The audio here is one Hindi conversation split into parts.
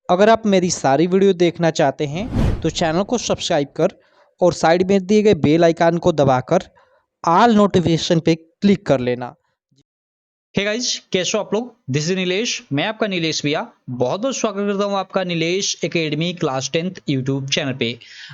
अगर आप मेरी सारी वीडियो देखना चाहते हैं तो चैनल को सब्सक्राइब कर और साइड में दिए गए बेल आइकन को दबाकर ऑल नोटिफिकेशन पे क्लिक कर लेना। हे गाइज, कैसे हो आप लोग। This is Nilesh. मैं आपका नीलेश भैया बहुत बहुत स्वागत करता हूं आपका Nilesh academy class 10th YouTube channel पे।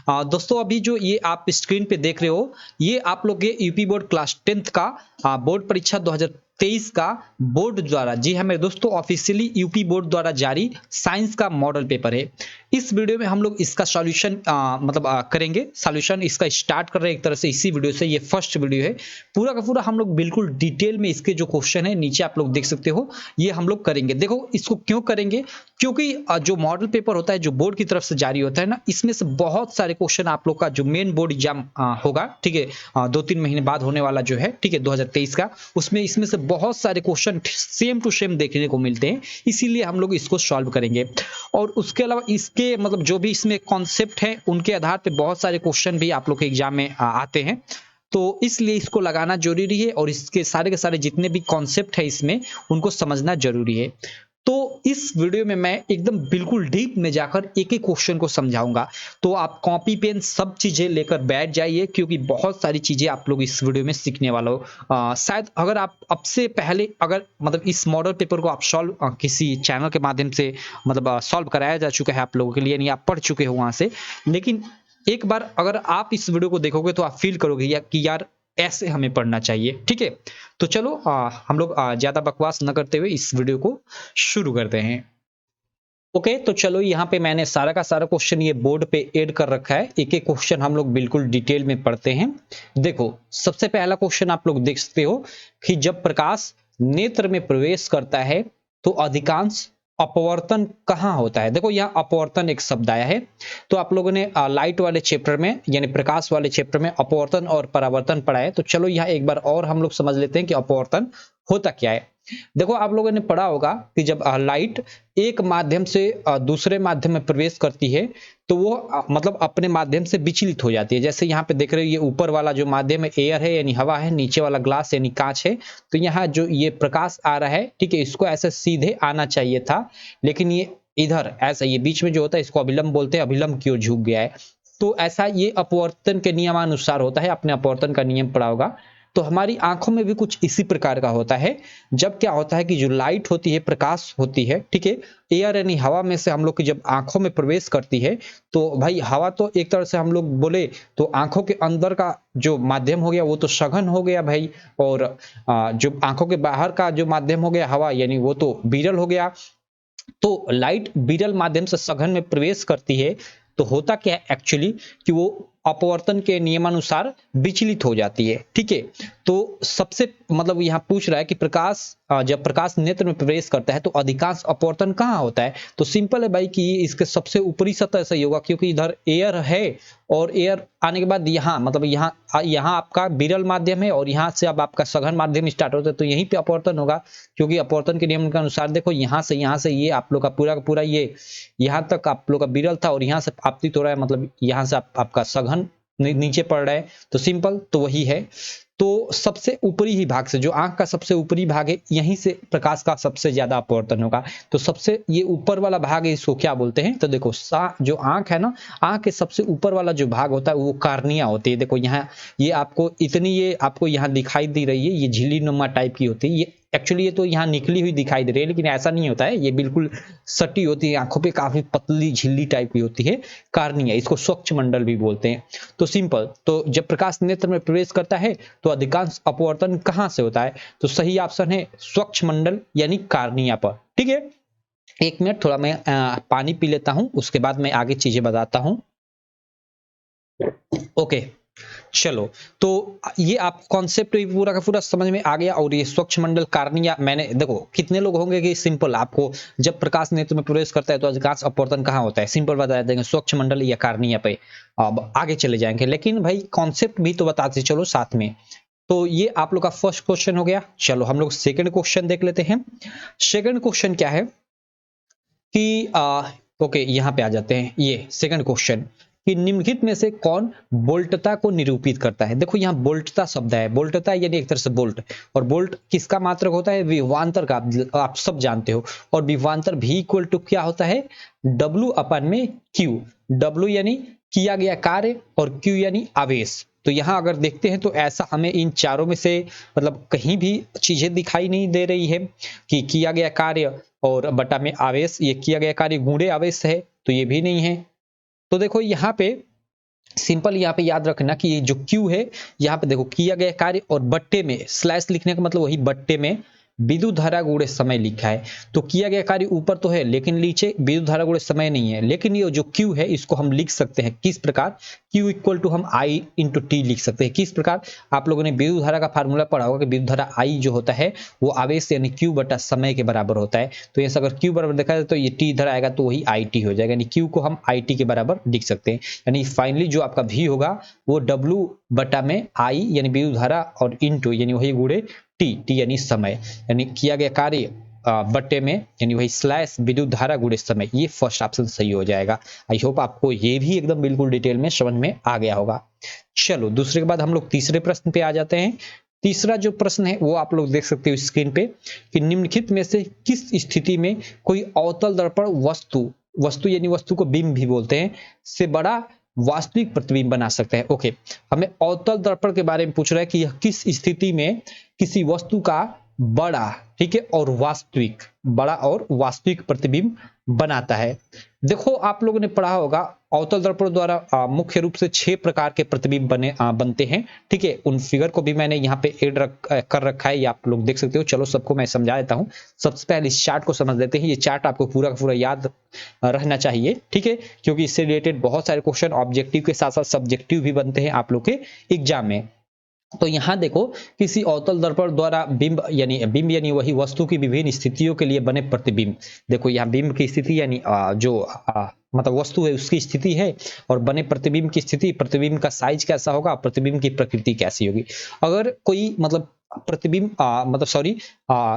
दोस्तों, अभी जो ये आप स्क्रीन पे देख रहे हो ये आप लोग के यूपी बोर्ड क्लास 10th का बोर्ड परीक्षा 2023 का बोर्ड द्वारा, जी हाँ मेरे दोस्तों, ऑफिशियली यूपी बोर्ड द्वारा जारी साइंस का मॉडल पेपर है। इस वीडियो में हम लोग इसका सॉल्यूशन करेंगे। सॉल्यूशन इसका स्टार्ट कर रहे हैं एक तरह से इसी वीडियो से। ये फर्स्ट वीडियो है, पूरा का पूरा हम लोग बिल्कुल डिटेल में इसके जो क्वेश्चन है नीचे आप लोग देख सकते हो ये हम लोग करेंगे। देखो, इसको क्यों करेंगे, क्योंकि जो मॉडल पेपर होता है जो बोर्ड की तरफ से जारी होता है ना, इसमें से बहुत सारे क्वेश्चन आप लोग का जो मेन बोर्ड एग्जाम होगा, ठीक है, 2-3 महीने बाद होने वाला जो है, ठीक है, 2023 का, उसमें इसमें से बहुत सारे क्वेश्चन सेम टू सेम देखने को मिलते हैं। इसीलिए हम लोग इसको सॉल्व करेंगे। और उसके अलावा इसके मतलब जो भी इसमें कॉन्सेप्ट है उनके आधार पे बहुत सारे क्वेश्चन भी आप लोग के एग्जाम में आते हैं। तो इसलिए इसको लगाना जरूरी है और इसके सारे के सारे जितने भी कॉन्सेप्ट है इसमें उनको समझना जरूरी है। तो इस वीडियो में मैं एकदम बिल्कुल डीप में जाकर एक एक क्वेश्चन को समझाऊंगा। तो आप कॉपी पेन सब चीजें लेकर बैठ जाइए, क्योंकि बहुत सारी चीजें आप लोग इस वीडियो में सीखने वाले हो। शायद अगर आप अब से पहले अगर मतलब इस मॉडल पेपर को आप सॉल्व किसी चैनल के माध्यम से मतलब सॉल्व कराया जा चुका है आप लोगों के लिए, यानी आप पढ़ चुके हो वहां से, लेकिन एक बार अगर आप इस वीडियो को देखोगे तो आप फील करोगे कि यार ऐसे हमें पढ़ना चाहिए। ठीक है, तो चलो हम लोग ज्यादा बकवास न करते हुए इस वीडियो को शुरू करते हैं। ओके, तो चलो यहाँ पे मैंने सारा का सारा क्वेश्चन ये बोर्ड पे ऐड कर रखा है। एक एक क्वेश्चन हम लोग बिल्कुल डिटेल में पढ़ते हैं। देखो, सबसे पहला क्वेश्चन आप लोग देख सकते हो कि जब प्रकाश नेत्र में प्रवेश करता है तो अधिकांश अपवर्तन कहाँ होता है। देखो, यहाँ अपवर्तन एक शब्द आया है। तो आप लोगों ने लाइट वाले चैप्टर में यानी प्रकाश वाले चैप्टर में अपवर्तन और परावर्तन पढ़ा है। तो चलो यहाँ एक बार और हम लोग समझ लेते हैं कि अपवर्तन होता क्या है। देखो, आप लोगों ने पढ़ा होगा कि जब लाइट एक माध्यम से दूसरे माध्यम में प्रवेश करती है तो वो मतलब अपने माध्यम से विचलित हो जाती है। जैसे यहाँ पे देख रहे हो, ये ऊपर वाला जो माध्यम है एयर है यानी हवा है, नीचे वाला ग्लास यानी कांच है। तो यहाँ जो ये प्रकाश आ रहा है, ठीक है, इसको ऐसे सीधे आना चाहिए था, लेकिन ये इधर ऐसा ये बीच में जो होता है इसको अभिलंब बोलते हैं। अभिलंब की ओर झुक गया है। तो ऐसा ये अपवर्तन के नियमानुसार होता है। आपने अपवर्तन का नियम पढ़ा होगा। तो हमारी आंखों में भी कुछ इसी प्रकार का होता है। जब क्या होता है कि जो लाइट होती है, प्रकाश होती है, ठीक है, एयर यानी हवा में से हम लोग की जब आंखों में प्रवेश करती है तो भाई हवा तो एक तरह से हम लोग बोले तो आंखों के अंदर का जो माध्यम हो गया वो तो सघन हो गया भाई। और जो आंखों के बाहर का जो माध्यम हो गया हवा, यानी वो तो विरल हो गया। तो लाइट विरल माध्यम से सघन में प्रवेश करती है तो होता क्या है एक्चुअली कि वो अपवर्तन के नियमानुसार विचलित हो जाती है। ठीक है, तो सबसे मतलब यहाँ पूछ रहा है कि प्रकाश जब प्रकाश नेत्र में प्रवेश करता है तो अधिकांश अपवर्तन कहाँ होता है। तो सिंपल है भाई कि इसके सबसे ऊपरी सतह से ही होगा, क्योंकि इधर एयर है और एयर आने के बाद यहाँ मतलब यहाँ आपका विरल माध्यम है और यहाँ से अब आपका सघन माध्यम स्टार्ट होता है, तो यहीं पे अपवर्तन होगा। क्योंकि अपवर्तन के नियम के अनुसार देखो, यहाँ से ये आप लोग का पूरा ये यहाँ तक आप लोग का विरल था और यहाँ से आपतित हो रहा है, मतलब यहाँ से आपका सघन नीचे पड़ रहा है। तो सिंपल तो वही है। तो सबसे ऊपरी ही भाग से, जो आंख का सबसे ऊपरी भाग है, यहीं से प्रकाश का सबसे ज्यादा अपवर्तन होगा। तो सबसे ये ऊपर वाला भाग है, इसको क्या बोलते हैं। तो देखो, जो आंख है ना, आंख के सबसे ऊपर वाला जो भाग होता है वो कार्निया होती है। देखो यहाँ ये आपको इतनी ये आपको यहाँ दिखाई दे रही है, ये झिल्ली नुमा टाइप की होती है। ये एक्चुअली ये तो यहाँ निकली हुई दिखाई दे रही है, लेकिन ऐसा नहीं होता है, ये बिल्कुल सटी होती है, आंखों पे काफी पतली झिल्ली टाइप की होती है कार्निया। इसको स्वच्छ मंडल भी बोलते हैं। तो सिंपल, तो जब प्रकाश नेत्र में प्रवेश करता है तो अधिकांश अपवर्तन कहां से होता है। तो सही ऑप्शन है स्वच्छ मंडल यानी कार्निया पर। ठीक है, एक मिनट थोड़ा मैं पानी पी लेता हूं, उसके बाद मैं आगे चीजें बताता हूं। ओके, चलो, तो ये आप कॉन्सेप्ट पूरा का पूरा समझ में आ गया। और ये स्वच्छ मंडल कार्निया, मैंने देखो कितने लोग होंगे कि सिंपल आपको जब प्रकाश नेत्र में प्रवेश करता है तो अधिकांश अपवर्तन कहाँ होता है, सिंपल बता देंगे स्वच्छ मंडल या कार्निया पे। अब आगे चले जाएंगे, लेकिन भाई कॉन्सेप्ट भी तो बताते चलो साथ में। तो ये आप लोग का फर्स्ट क्वेश्चन हो गया। चलो हम लोग सेकंड क्वेश्चन देख लेते हैं। सेकंड क्वेश्चन क्या है कि ओके, यहाँ पे आ जाते हैं। ये सेकंड क्वेश्चन कि निम्नलिखित में से कौन बोल्टता को निरूपित करता है। देखो यहाँ बोल्टता शब्द है, बोल्टता यानी एक तरह से बोल्ट, और बोल्ट किसका मात्रक होता है, विभवांतर का, आप सब जानते हो। और विभवांतर V इक्वल टू क्या होता है, W अपन में Q। W यानी किया गया कार्य और Q यानी आवेश। तो यहाँ अगर देखते हैं तो ऐसा हमें इन चारों में से मतलब कहीं भी चीजें दिखाई नहीं दे रही है कि किया गया कार्य और बटा में आवेश, ये किया गया कार्य गुणे आवेश है तो ये भी नहीं है। तो देखो यहाँ पे सिंपल, यहाँ पे याद रखना कि ये जो Q है, यहाँ पे देखो किया गया कार्य और बट्टे में स्लैश लिखने का मतलब वही बट्टे में विद्युत धारा गुणे समय लिखा है। तो किया गया कार्य ऊपर तो है लेकिन नीचे विद्युत धारा गुणे समय नहीं है। लेकिन ये जो Q है इसको हम लिख सकते हैं किस प्रकार, Q इक्वल टू हम I इंटू टी लिख सकते हैं। किस प्रकार, आप लोगों ने विद्युत धारा का फार्मूला पढ़ा होगा कि विद्युत धारा I जो होता है वो आवेश यानी Q बटा समय के बराबर होता है। तो ये अगर Q बराबर देखा जाए तो ये T इधर आएगा तो वही IT हो जाएगा, यानी Q को हम IT के बराबर लिख सकते हैं। यानी फाइनली जो आपका V होगा वो W बटा में I यानी विद्युत धारा और इंटू यानी वही गुणे टी यानी समय, यानी किया गया कार्य बट्टे में यानी वही स्लैश विद्युत धारा गुणे समय। ये फर्स्ट ऑप्शन सही हो जाएगा। आई होप आपको ये भी एकदम बिल्कुल डिटेल में समझ में आ गया होगा। चलो दूसरे के बाद हम लोग तीसरे प्रश्न पे आ जाते हैं। तीसरा जो प्रश्न है वो आप लोग देख सकते हो स्क्रीन पे कि निम्नलिखित में से किस स्थिति में कोई अवतल दर्पण वस्तु यानी वस्तु को बिंब भी बोलते हैं से बड़ा वास्तविक प्रतिबिंब बना सकते हैं। ओके, हमें अवतल दर्पण के बारे में पूछ रहा है कि यह किस स्थिति में किसी वस्तु का बड़ा, ठीक है, और वास्तविक, बड़ा और वास्तविक प्रतिबिंब बनाता है। देखो आप लोगों ने पढ़ा होगा अवतल दर्पण द्वारा मुख्य रूप से 6 प्रकार के प्रतिबिंब बनते हैं, ठीक है। उन फिगर को भी मैंने यहाँ पे ऐड कर रखा है, ये आप लोग देख सकते हो। चलो सबको मैं समझा देता हूँ। सबसे पहले इस चार्ट को समझ लेते हैं। ये चार्ट आपको पूरा का पूरा याद रहना चाहिए, ठीक है, क्योंकि इससे रिलेटेड बहुत सारे क्वेश्चन ऑब्जेक्टिव के साथ साथ सब्जेक्टिव भी बनते हैं आप लोग के एग्जाम में। तो यहाँ देखो किसी अवतल दर्पण द्वारा बिंब यानी वही वस्तु की विभिन्न स्थितियों के लिए बने प्रतिबिंब। देखो यहाँ बिंब की स्थिति यानी मतलब वस्तु है उसकी स्थिति है, और बने प्रतिबिंब की स्थिति, प्रतिबिंब का साइज कैसा होगा, प्रतिबिंब की प्रकृति कैसी होगी। अगर कोई मतलब प्रतिबिंब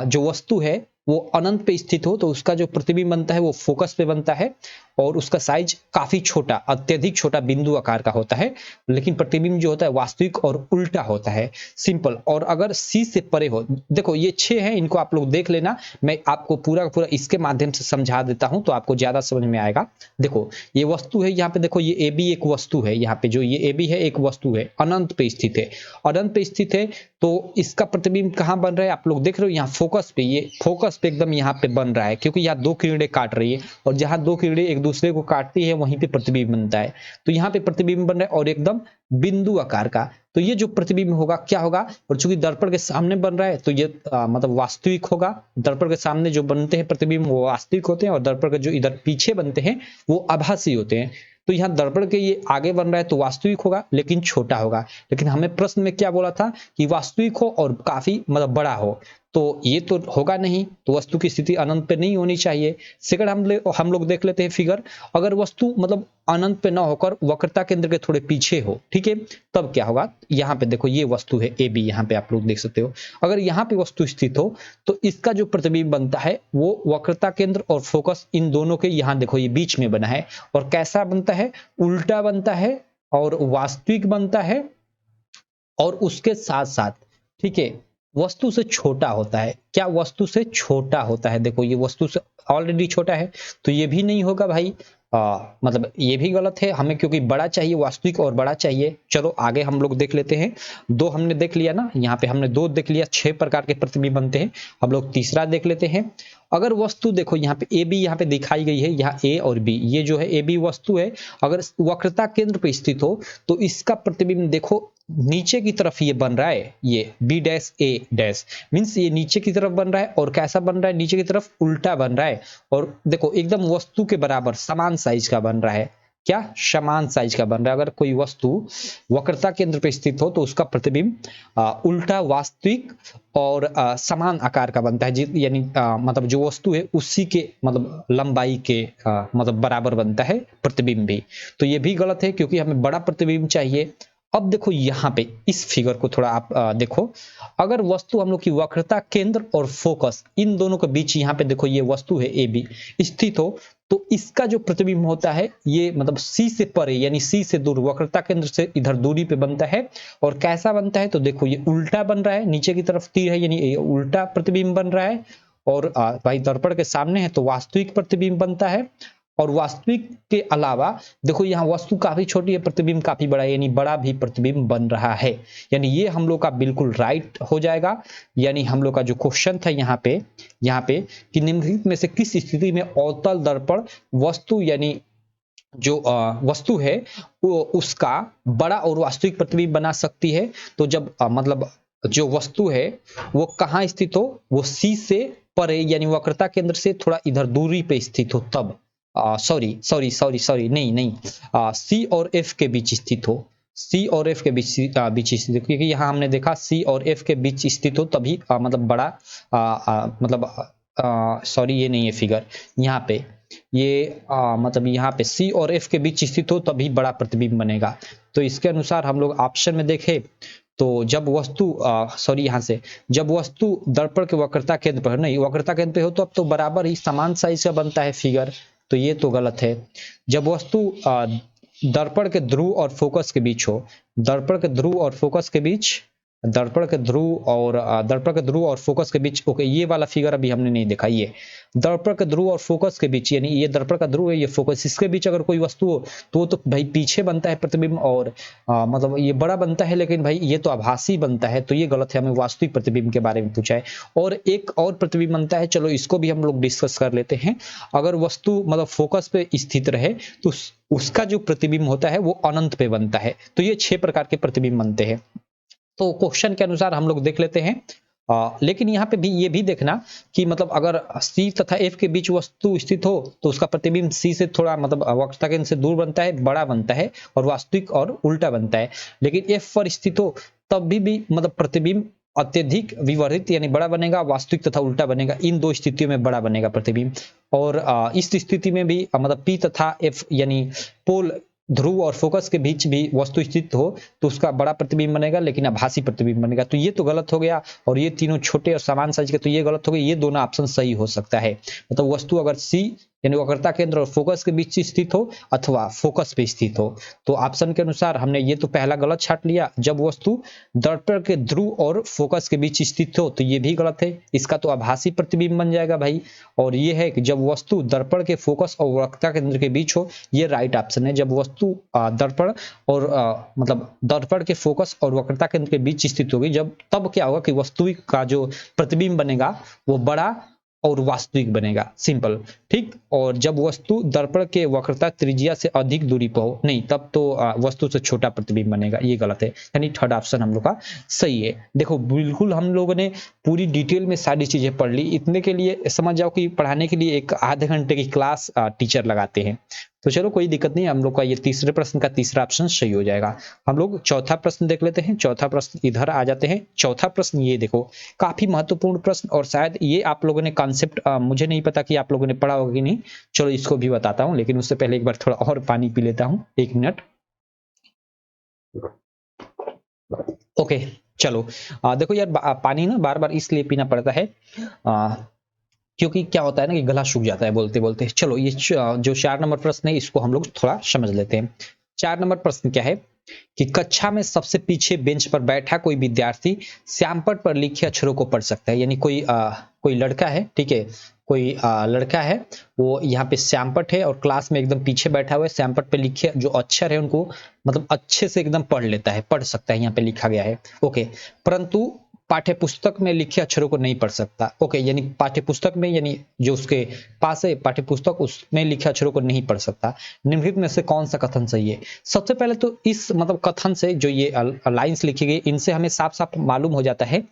जो वस्तु है वो अनंत पे स्थित हो तो उसका जो प्रतिबिंब बनता है वो फोकस पे बनता है और उसका साइज काफी छोटा, अत्यधिक छोटा बिंदु आकार का होता है। लेकिन प्रतिबिंब जो होता है वास्तविक और उल्टा होता है, सिंपल। और अगर सी से परे हो, देखो ये 6 हैं, इनको आप लोग देख लेना, मैं आपको पूरा पूरा इसके माध्यम से समझा देता हूं तो आपको ज्यादा समझ में आएगा। देखो ये वस्तु है, यहाँ पे देखो ये ए बी एक वस्तु है, यहाँ पे जो ये ए बी है एक वस्तु है, अनंत पे स्थित है। अनंत पे स्थित है तो इसका प्रतिबिंब कहाँ बन रहा है, आप लोग देख रहे हो यहाँ फोकस पे, ये फोकस पे एकदम यहाँ पे बन रहा है, क्योंकि यहाँ 2 किरणें काट रही है और जहां 2 किरणें एक दूसरे को काटती है वहीं पे प्रतिबिंब बनता है। तो यहाँ पे प्रतिबिंब बन रहा है और एकदम बिंदु आकार का। तो ये जो प्रतिबिंब होगा क्या होगा, और चूंकि दर्पण के सामने बन रहा है तो ये मतलब वास्तविक होगा। दर्पण के सामने जो बनते हैं प्रतिबिंब वो वास्तविक होते हैं और दर्पण के जो इधर पीछे बनते हैं वो आभासी होते हैं। तो यहाँ दर्पण के ये आगे बन रहा है तो वास्तविक होगा लेकिन छोटा होगा। लेकिन हमें प्रश्न में क्या बोला था कि वास्तविक हो और काफी मतलब बड़ा हो, तो ये तो होगा नहीं, तो वस्तु की स्थिति अनंत पे नहीं होनी चाहिए। सेकंड हम लोग देख लेते हैं फिगर। अगर वस्तु मतलब अनंत पे ना होकर वक्रता केंद्र के थोड़े पीछे हो, ठीक है, तब क्या होगा। यहाँ पे देखो ये वस्तु है ए बी, यहाँ पे आप लोग देख सकते हो। अगर यहाँ पे वस्तु स्थित हो तो इसका जो प्रतिबिंब बनता है वो वक्रता केंद्र और फोकस इन दोनों के यहाँ देखो ये बीच में बना है, और कैसा बनता है, उल्टा बनता है और वास्तविक बनता है, और उसके साथ साथ, ठीक है, वस्तु से छोटा होता है। क्या वस्तु से छोटा होता है, देखो ये वस्तु से ऑलरेडी छोटा है तो ये भी नहीं होगा भाई, मतलब ये भी गलत है हमें, क्योंकि बड़ा चाहिए, वास्तविक और बड़ा चाहिए। चलो आगे हम लोग देख लेते हैं। 2 हमने देख लिया ना, यहाँ पे हमने 2 देख लिया, 6 प्रकार के प्रतिबिंब बनते हैं। हम लोग तीसरा देख लेते हैं। अगर वस्तु देखो यहाँ पे ए बी यहाँ पे दिखाई गई है, यहाँ ए और बी, ये जो है ए बी वस्तु है, अगर वक्रता केंद्र पे स्थित हो तो इसका प्रतिबिंब देखो नीचे की तरफ ये बन रहा है, ये बी डैश ए डैश मीन्स ये नीचे की तरफ बन रहा है, और कैसा बन रहा है, नीचे की तरफ उल्टा बन रहा है, और देखो एकदम वस्तु के बराबर समान साइज का बन रहा है। क्या समान साइज का बन रहा है। अगर कोई वस्तु वक्रता केंद्र पे स्थित हो तो उसका प्रतिबिंब उल्टा, वास्तविक और समान आकार का बनता है, यानी मतलब जो वस्तु है उसी के मतलब लंबाई के मतलब बराबर बनता है प्रतिबिंब भी। तो ये भी गलत है क्योंकि हमें बड़ा प्रतिबिंब चाहिए। अब देखो यहाँ पे इस फिगर को थोड़ा आप देखो। अगर वस्तु हम लोग की वक्रता केंद्र और फोकस इन दोनों के बीच यहाँ पे देखो ये वस्तु है ए बी स्थित हो तो इसका जो प्रतिबिंब होता है ये मतलब सी से परे यानी सी से दूर, वक्रता केंद्र से इधर दूरी पे बनता है। और कैसा बनता है तो देखो ये उल्टा बन रहा है, नीचे की तरफ तीर है यानी ये उल्टा प्रतिबिंब बन रहा है। और भाई दर्पण के सामने है तो वास्तविक प्रतिबिंब बनता है। और वास्तविक के अलावा देखो यहाँ वस्तु काफी छोटी है, प्रतिबिंब काफी बड़ा है, यानी बड़ा भी प्रतिबिंब बन रहा है। यानी ये हम लोग का बिल्कुल राइट हो जाएगा। यानी हम लोग का जो क्वेश्चन था यहाँ पे कि निम्नलिखित में से किस स्थिति में अवतल दर्पण वस्तु यानी जो वस्तु है वो उसका बड़ा और वास्तविक प्रतिबिंब बना सकती है। तो जब मतलब जो वस्तु है वो कहाँ स्थित हो, वो सी से परे यानी वक्रता केंद्र से थोड़ा इधर दूरी पे स्थित हो तब, सॉरी नहीं सी और एफ के बीच स्थित हो, सी और एफ के बीच स्थित हो, क्योंकि यहाँ हमने देखा सी और एफ के बीच स्थित हो तभी मतलब बड़ा मतलब सॉरी ये नहीं है फिगर यहाँ पे, ये मतलब यहाँ पे सी और एफ के बीच स्थित हो तभी बड़ा प्रतिबिंब बनेगा। तो इसके अनुसार हम लोग ऑप्शन में देखें तो जब वस्तु सॉरी यहाँ से जब वस्तु दर्पण के वक्रता केंद्र पर नहीं, वक्रता केंद्र पे हो तो अब तो बराबर ही समान साइज का बनता है फिगर, तो ये तो गलत है। जब वस्तु दर्पण के ध्रुव और फोकस के बीच हो, दर्पण के ध्रुव और फोकस के बीच, दर्पण के ध्रुव और फोकस के बीच, ओके ये वाला फिगर अभी हमने नहीं देखा। ये दर्पण के ध्रुव और फोकस के बीच यानी ये दर्पण का ध्रुव है, ये फोकस, इसके बीच अगर कोई वस्तु हो तो भाई पीछे बनता है प्रतिबिंब और मतलब ये बड़ा बनता है, लेकिन भाई ये तो आभासी बनता है, तो ये गलत है। हमें वास्तविक प्रतिबिंब के बारे में पूछा है। और एक और प्रतिबिंब बनता है, चलो इसको भी हम लोग डिस्कस कर लेते हैं। अगर वस्तु मतलब फोकस पे स्थित रहे तो उसका जो प्रतिबिंब होता है वो अनंत पे बनता है। तो ये 6 प्रकार के प्रतिबिंब बनते हैं। तो क्वेश्चन के अनुसार हम लोग देख लेते हैं। लेकिन यहाँ पे भी ये भी देखना कि मतलब अगर सी तथा एफ के बीच वस्तु स्थित हो तो उसका प्रतिबिंब सी से थोड़ा मतलब वक्रता केंद्र से दूर बनता है, बड़ा बनता है, और वास्तविक और उल्टा बनता है। लेकिन एफ पर स्थित हो तब भी मतलब प्रतिबिंब अत्यधिक विवर्धित यानी बड़ा बनेगा, वास्तविक तथा उल्टा बनेगा। इन दो स्थितियों में बड़ा बनेगा प्रतिबिंब। और इस स्थिति में भी मतलब पी तथा एफ यानी पोल ध्रुव और फोकस के बीच भी वस्तु स्थित हो तो उसका बड़ा प्रतिबिंब बनेगा, लेकिन आभासी प्रतिबिंब बनेगा। तो ये तो गलत हो गया। और ये तीनों छोटे और समान साइज के, तो ये गलत हो गया। ये दोनों ऑप्शन सही हो सकता है। मतलब वस्तु अगर सी यानी वक्रता केंद्र और फोकस के बीच स्थित हो अथवा फोकस पे स्थित हो। तो ऑप्शन के अनुसार हमने ये तो पहला गलत छाट लिया। जब वस्तु दर्पण के ध्रुव और फोकस के बीच स्थित हो तो ये भी गलत है, इसका तो आभासी प्रतिबिंब बन जाएगा भाई। और ये है कि जब वस्तु दर्पण के फोकस और वक्रता केंद्र के बीच हो, ये राइट ऑप्शन है। जब वस्तु दर्पण और मतलब दर्पण के फोकस और वक्रता केंद्र के बीच स्थित होगी, जब तब क्या होगा कि वास्तविक का जो प्रतिबिंब बनेगा वो बड़ा और वास्तविक बनेगा, सिंपल, ठीक। और जब वस्तु दर्पण के वक्रता त्रिज्या से अधिक दूरी पर हो, नहीं तब तो वस्तु से छोटा प्रतिबिंब बनेगा, ये गलत है। यानी थर्ड ऑप्शन हम लोग का सही है। देखो बिल्कुल हम लोगों ने पूरी डिटेल में सारी चीजें पढ़ ली। इतने के लिए समझ जाओ कि पढ़ाने के लिए एक आधे घंटे की क्लास टीचर लगाते हैं। तो चलो कोई दिक्कत नहीं, हम लोग का ये तीसरे प्रश्न का तीसरा ऑप्शन सही हो जाएगा। हम लोग चौथा प्रश्न देख लेते हैं। चौथा प्रश्न इधर आ जाते हैं। चौथा प्रश्न ये देखो, काफी महत्वपूर्ण प्रश्न, और शायद ये आप लोगों ने कॉन्सेप्ट मुझे नहीं पता कि आप लोगों ने पढ़ा होगा कि नहीं। चलो इसको भी बताता हूँ, लेकिन उससे पहले एक बार थोड़ा और पानी पी लेता हूँ, 1 मिनट। ओके चलो देखो यार, पानी ना बार बार इसलिए पीना पड़ता है क्योंकि क्या होता है ना कि गला सूख जाता है बोलते बोलते। चलो ये जो 4 नंबर प्रश्न है इसको हम लोग थोड़ा समझ लेते हैं। 4 नंबर प्रश्न क्या है कि कक्षा में सबसे पीछे बेंच पर बैठा कोई विद्यार्थी श्यामपट्ट पर लिखे अक्षरों को पढ़ सकता है। यानी कोई लड़का है, ठीक है, कोई लड़का है, वो यहाँ पे श्यामपट्ट है और क्लास में एकदम पीछे बैठा हुआ है। श्यामपट्ट पे लिखे जो अक्षर है उनको मतलब अच्छे से एकदम पढ़ लेता है, पढ़ सकता है, यहाँ पे लिखा गया है, ओके। परंतु पाठ्य पुस्तक में लिखे अक्षरों को नहीं पढ़ सकता, ओके। यानी पाठ्य पुस्तक में यानी जो उसके पास है पाठ्य पुस्तक, उसमें लिखे अक्षरों को नहीं पढ़ सकता। निम्नलिखित में से कौन सा कथन सही है? सबसे पहले तो इस मतलब कथन से जो ये लाइंस लिखी गई, इनसे हमें साफ साफ मालूम हो जाता है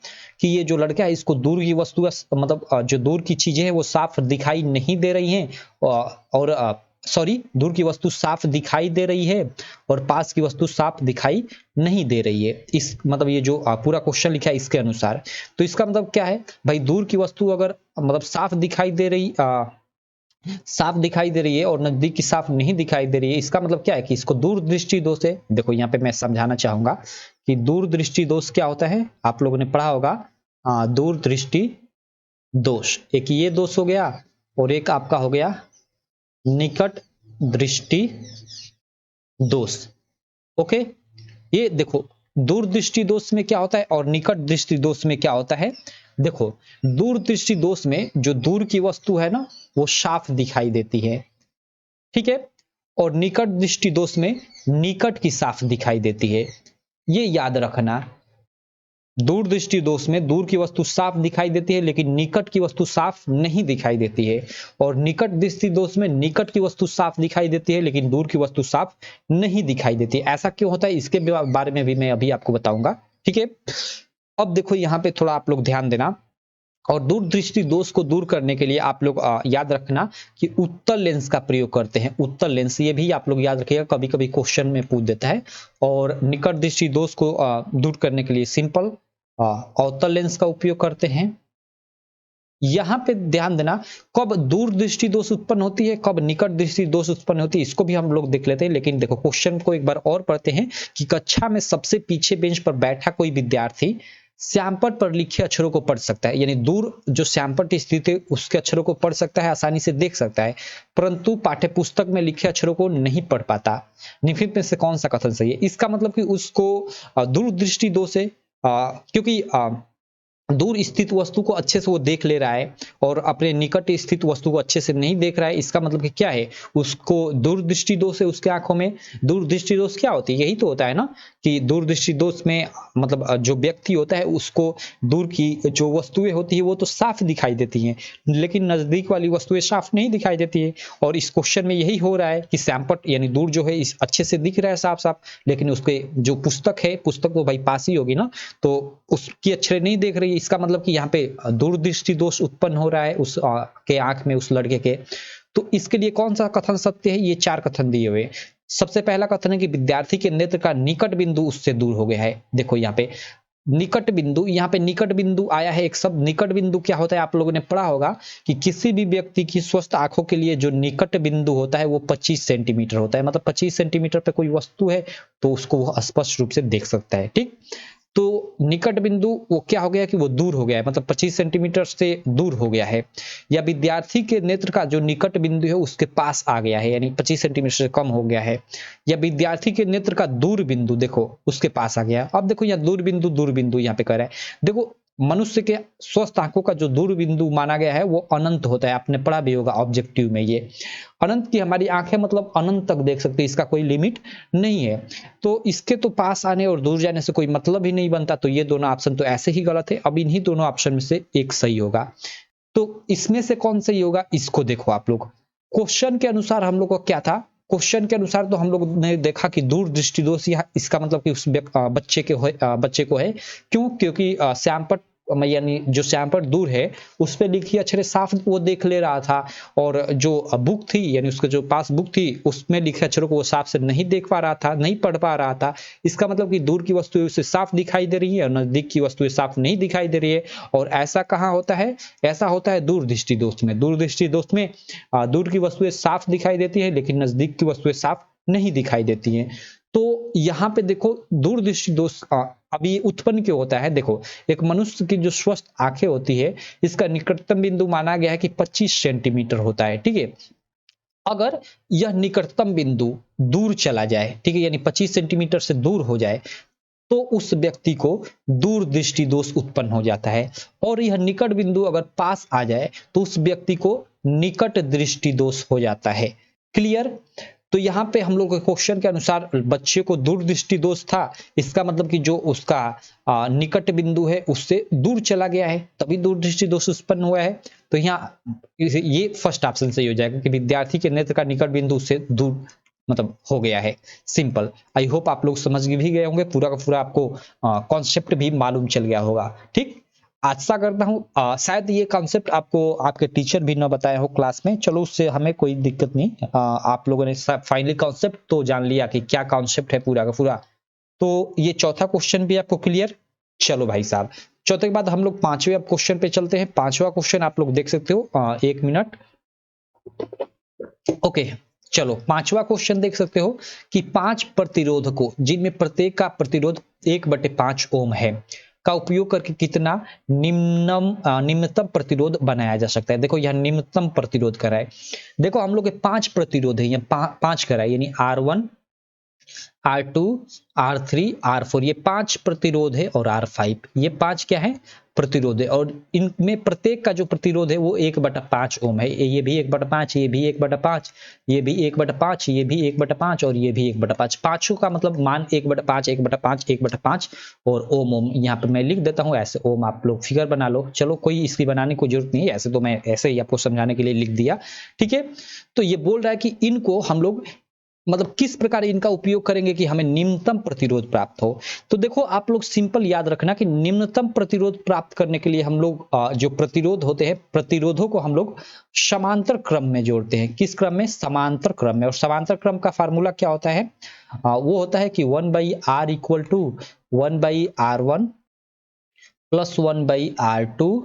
कि ये जो लड़का है इसको दूर की वस्तु मतलब जो दूर की चीजें हैं वो साफ दिखाई नहीं दे रही हैं, और सॉरी दूर की वस्तु साफ दिखाई दे रही है और पास की वस्तु साफ दिखाई नहीं दे रही है। इस मतलब ये जो पूरा क्वेश्चन लिखा है इसके अनुसार, तो इसका मतलब क्या है भाई, दूर की वस्तु अगर मतलब साफ दिखाई दे रही है और नजदीक की साफ नहीं दिखाई दे रही है, इसका मतलब क्या है कि इसको दूरदृष्टि दोष है। देखो यहाँ पे मैं समझाना चाहूंगा कि दूरदृष्टि दोष क्या होता है, आप लोगों ने पढ़ा होगा। दूरदृष्टि दोष, एक ये दोष हो गया और एक आपका हो गया निकट दृष्टि दोष। ओके, ये देखो दूरदृष्टि दोष में क्या होता है और निकट दृष्टि दोष में क्या होता है। देखो दूरदृष्टि दोष में जो दूर की वस्तु है ना वो साफ दिखाई देती है, ठीक है, और निकट दृष्टि दोष में निकट की साफ दिखाई देती है। ये याद रखना, दूर दृष्टि दोष में दूर की वस्तु साफ दिखाई देती है लेकिन निकट की वस्तु साफ नहीं दिखाई देती है, और निकट दृष्टि दोष में निकट की वस्तु साफ दिखाई देती है लेकिन दूर की वस्तु साफ नहीं दिखाई देती है। ऐसा क्यों होता है इसके बारे में भी मैं अभी आपको बताऊंगा, ठीक है। अब देखो यहाँ पे थोड़ा आप लोग ध्यान देना, और दूर दृष्टि दोष को दूर करने के लिए आप लोग याद रखना कि उत्तल लेंस का प्रयोग करते हैं। उत्तल लेंस, ये भी आप लोग याद रखिएगा, कभी कभी क्वेश्चन में पूछ देता है। और निकट दृष्टि दोष को दूर करने के लिए सिंपल अवतल लेंस का उपयोग करते हैं। यहां पे ध्यान देना, कब दूर दृष्टि दोष उत्पन्न होती है, कब निकट दृष्टि दोष उत्पन्न होती है, इसको भी हम लोग देख लेते हैं। लेकिन देखो क्वेश्चन को एक बार और पढ़ते हैं कि कक्षा में सबसे पीछे बेंच पर बैठा कोई विद्यार्थी श्यामपट्ट पर लिखे अक्षरों को पढ़ सकता है, यानी दूर जो श्यामपट्ट स्थित है उसके अक्षरों को पढ़ सकता है, आसानी से देख सकता है, परंतु पाठ्यपुस्तक में लिखे अक्षरों को नहीं पढ़ पाता। निम्नलिखित में से कौन सा कथन सही है। इसका मतलब कि उसको दूरदृष्टि दोष है, क्योंकि दूर स्थित वस्तु को अच्छे से वो देख ले रहा है और अपने निकट स्थित वस्तु को अच्छे से नहीं देख रहा है। इसका मतलब कि क्या है, उसको दूरदृष्टि दोष है उसके आंखों में। दूरदृष्टि दोष क्या होती है, यही तो होता है ना कि दूरदृष्टि दोष में मतलब जो व्यक्ति होता है उसको दूर की जो वस्तुएं होती है वो तो साफ दिखाई देती हैं लेकिन नजदीक वाली वस्तुएं साफ नहीं दिखाई देती है। और इस क्वेश्चन में यही हो रहा है कि श्यामपट्ट यानी दूर जो है इस अच्छे से दिख रहा है साफ साफ, लेकिन उसके जो पुस्तक है, पुस्तक तो भाई पास ही होगी ना, तो उसकी अक्षरें नहीं देख रही है। इसका मतलब कि यहाँ पे दूरदृष्टि दोष उत्पन्न हो रहा है उस के आंख में, उस लड़के के। तो इसके लिए कौन सा कथन सत्य है, ये 4 कथन दिए हुए। सबसे पहला कथन है कि विद्यार्थी के नेत्र का निकट बिंदु उससे दूर हो गया है। देखो यहाँ पे निकट बिंदु, यहाँ पे निकट बिंदु आया है एक शब्द। निकट बिंदु क्या होता है, आप लोगों ने पढ़ा होगा कि किसी भी व्यक्ति की स्वस्थ आंखों के लिए जो निकट बिंदु होता है वो 25 सेंटीमीटर होता है। मतलब 25 सेंटीमीटर पे कोई वस्तु है तो उसको वो स्पष्ट रूप से देख सकता है, ठीक। तो निकट बिंदु वो क्या हो गया कि वो दूर हो गया है, मतलब 25 सेंटीमीटर से दूर हो गया है। या विद्यार्थी के नेत्र का जो निकट बिंदु है उसके पास आ गया है, यानी 25 सेंटीमीटर से कम हो गया है। या विद्यार्थी के नेत्र का दूर बिंदु देखो उसके पास आ गया। अब देखो यहाँ दूर बिंदु यहाँ पे कह रहा है। देखो मनुष्य के स्वस्थ आंखों का जो दूर बिंदु माना गया है वो अनंत होता है। आपने पढ़ा भी होगा ऑब्जेक्टिव में, ये अनंत की हमारी आंखें मतलब अनंत तक देख सकती है, इसका कोई लिमिट नहीं है। तो इसके तो पास आने और दूर जाने से कोई मतलब ही नहीं बनता। तो ये दोनों ऑप्शन तो ऐसे ही गलत है। अब इन्हीं दोनों ऑप्शन में से एक सही होगा। तो इसमें से कौन सही होगा, इसको देखो आप लोग। क्वेश्चन के अनुसार हम लोग को क्या था, क्वेश्चन के अनुसार तो हम लोग ने देखा कि दूर दृष्टि दोष, इसका मतलब कि उस बच्चे को है। क्यों, क्योंकि श्यामपट्ट यानी जो श्यामपट्ट दूर है उस पर लिखी अक्षरें साफ वो देख ले रहा था, और जो बुक थी यानी उसके जो पास बुक थी उसमें लिखे अक्षरों को वो साफ से नहीं देख पा रहा था, नहीं पढ़ पा रहा था। इसका मतलब कि दूर की वस्तुएं उसे साफ दिखाई दे रही है और नजदीक की वस्तुएं साफ नहीं दिखाई दे रही है। और ऐसा कहाँ होता है, ऐसा होता है दूरदृष्टि दोष में। दूरदृष्टि दोष में दूर की वस्तुएं साफ दिखाई देती है लेकिन नजदीक की वस्तुएं साफ नहीं दिखाई देती हैं। तो यहाँ पे देखो दूरदृष्टि दोष अभी उत्पन्न क्यों होता है। देखो एक मनुष्य की जो स्वस्थ आंखें होती है इसका निकटतम बिंदु माना गया है कि 25 सेंटीमीटर होता है, ठीक है। अगर यह निकटतम बिंदु दूर चला जाए, ठीक है, यानी 25 सेंटीमीटर से दूर हो जाए तो उस व्यक्ति को दूरदृष्टि दोष उत्पन्न हो जाता है। और यह निकट बिंदु अगर पास आ जाए तो उस व्यक्ति को निकट दृष्टि दोष हो जाता है। क्लियर। तो यहाँ पे हम लोग के क्वेश्चन के अनुसार बच्चे को दूरदृष्टि दोष था, इसका मतलब कि जो उसका निकट बिंदु है उससे दूर चला गया है तभी दूरदृष्टि दोष उत्पन्न हुआ है। तो यहाँ ये फर्स्ट ऑप्शन सही हो जाएगा कि विद्यार्थी के नेत्र का निकट बिंदु उससे दूर मतलब हो गया है। सिंपल। आई होप आप लोग समझ भी गए होंगे, पूरा का पूरा आपको कॉन्सेप्ट भी मालूम चल गया होगा, ठीक। आशा करता हूँ शायद ये कॉन्सेप्ट आपको आपके टीचर भी न बताए हो क्लास में। चलो उससे हमें कोई दिक्कत नहीं, आप लोगों ने फाइनली कॉन्सेप्ट तो जान लिया कि क्या कॉन्सेप्ट है पूरा का पूरा। तो ये चौथा क्वेश्चन भी आपको क्लियर। चलो भाई साहब, चौथे के बाद हम लोग पांचवें क्वेश्चन पे चलते हैं। पांचवा क्वेश्चन आप लोग देख सकते हो, 1 मिनट। ओके चलो, पांचवा क्वेश्चन देख सकते हो कि 5 प्रतिरोधकों जिनमें प्रत्येक का प्रतिरोध 1/5 ओम है, का उपयोग करके कितना निम्नतम प्रतिरोध बनाया जा सकता है। देखो यह निम्नतम प्रतिरोध करा है। देखो हम लोग के 5 प्रतिरोध है, यहाँ 5 करा है, यानी R1, R2, R3, R4 ये 5 प्रतिरोध है, और R5 ये 5 क्या है, प्रतिरोध है। और इनमें प्रत्येक का जो प्रतिरोध है वो 1/5 ओम है। ये भी 1/5, ये भी 1/5, ये भी 1/5, ये भी 1/5 और ये भी 1/5। पांचों का मतलब मान 1/5, 1/5, 1/5 और ओम ओम यहाँ पे मैं लिख देता हूँ ऐसे। ओम आप लोग फिगर बना लो, चलो कोई इसकी बनाने की जरूरत नहीं है, ऐसे तो मैं ऐसे ही आपको समझाने के लिए लिख दिया, ठीक है। तो ये बोल रहा है कि इनको हम लोग मतलब किस प्रकार इनका उपयोग करेंगे कि हमें निम्नतम प्रतिरोध प्राप्त हो। तो देखो आप लोग सिंपल याद रखना कि निम्नतम प्रतिरोध प्राप्त करने के लिए हम लोग जो प्रतिरोध होते हैं, प्रतिरोधों को हम लोग समांतर क्रम में जोड़ते हैं। किस क्रम में, समांतर क्रम में। और समांतर क्रम का फार्मूला क्या होता है, वो होता है कि 1/r equal to 1/r1 plus 1/r2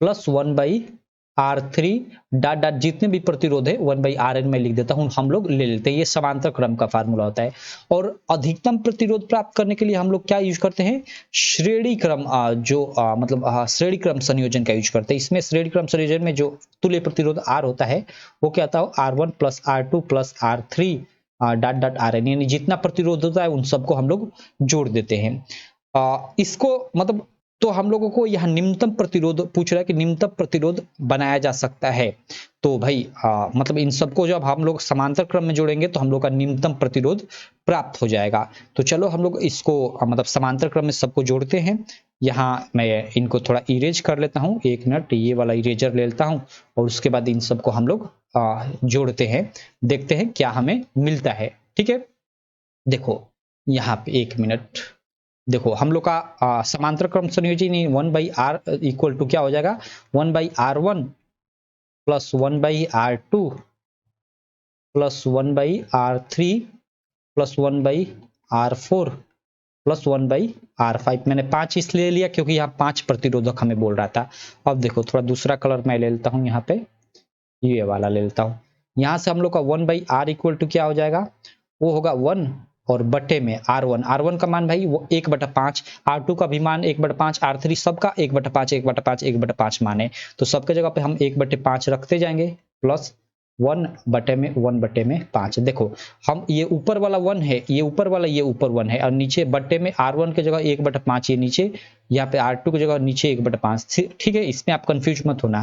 plus 1/r3 dot dot जितने भी प्रतिरोध है 1/rn में लिख देता हूं, हम लोग ले लेते हैं। ये समांतर क्रम का फार्मूला होता है। और अधिकतम प्रतिरोध प्राप्त करने के लिए हम लोग क्या यूज करते हैं, श्रेणी क्रम मतलब श्रेणी क्रम संयोजन का यूज करते हैं। इसमें श्रेणी क्रम संयोजन में जो तुल्य प्रतिरोध R होता है वो क्या होता है, R1 plus R2 plus R3 dot dot RN, यानी जितना प्रतिरोध होता है उन सबको हम लोग जोड़ देते हैं। इसको मतलब तो हम लोगों को यह निम्नतम प्रतिरोध पूछ रहा है कि निम्नतम प्रतिरोध बनाया जा सकता है। तो भाई मतलब इन सबको जब हम लोग समांतर क्रम में जोड़ेंगे तो हम लोग का निम्नतम प्रतिरोध प्राप्त हो जाएगा। तो चलो हम लोग इसको मतलब समांतर क्रम में सबको जोड़ते हैं। यहाँ मैं इनको थोड़ा इरेज कर लेता हूँ, 1 मिनट, ये वाला इरेजर ले लेता हूँ और उसके बाद इन सबको हम लोग जोड़ते हैं, देखते हैं क्या हमें मिलता है, ठीक है। देखो यहाँ पे 1 मिनट, देखो हम लोग का समांतर क्रम संयोजन 1/r इक्वल टू क्या हो जाएगा, 1/r1 plus 1/r2 plus 1/r3 plus 1/r4 plus 1/r5। मैंने 5 इसलिए लिया क्योंकि यहाँ 5 प्रतिरोधक हमें बोल रहा था। अब देखो थोड़ा दूसरा कलर मैं ले लेता हूँ, यहाँ पे ये वाला ले लेता हूँ। यहाँ से हम लोग का 1/r इक्वल टू क्या हो जाएगा, वो होगा 1 और बटे में R1 का मान भाई वो 1/5, R2 का भी मान 1/5, R3 सबका 1/5 1/5 1/5 मान है। तो सबके जगह पे हम 1/5 रखते जाएंगे, प्लस 1/5। देखो हम ये ऊपर वाला 1 है, ये ऊपर वाला ये ऊपर 1 है, और नीचे बटे में R1 की जगह 1/5, ये नीचे, यहाँ पे R2 की जगह नीचे 1/5, ठीक है। इसमें आप कंफ्यूज मत होना।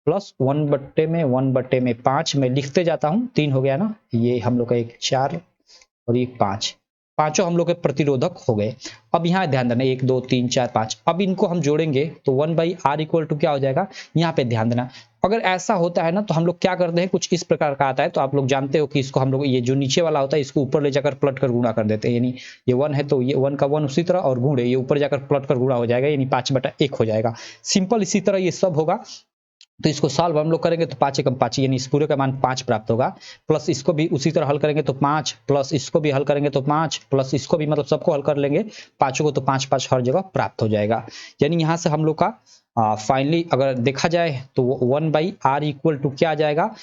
प्लस 1/5 में लिखते जाता हूँ, 3 हो गया ना, ये हम लोग का 1 4 और ये 5, पांचों हम लोग के प्रतिरोधक हो गए। अब यहाँ ध्यान देना 1 2 3 4 5, अब इनको हम जोड़ेंगे तो 1/r इक्वल टू क्या हो जाएगा, यहाँ पे ध्यान देना। अगर ऐसा होता है ना तो हम लोग क्या करते हैं, कुछ इस प्रकार का आता है, तो आप लोग जानते हो कि इसको हम लोग ये जो नीचे वाला होता है इसको ऊपर ले जाकर पलट कर गुणा कर देते हैं। यानी ये 1 है तो ये 1 का 1 उसी तरह, और गुणे ये ऊपर जाकर पलट कर गुणा हो जाएगा, यानी 5/1 हो जाएगा। सिंपल इसी तरह ये सब होगा। तो इसको सॉल्व हम लोग करेंगे तो 5 एकम 5, यानी इस पूरे का मान 5 प्राप्त होगा। प्लस इसको भी उसी तरह हल करेंगे तो 5, प्लस इसको भी हल करेंगे तो 5, प्लस इसको भी, मतलब सबको हल कर लेंगे पांचों को तो 5 हर जगह प्राप्त हो जाएगा। यानी यहाँ से हम लोग का फाइनली अगर देखा जाए तो 1/r इक्वल टू क्या आ जाएगा,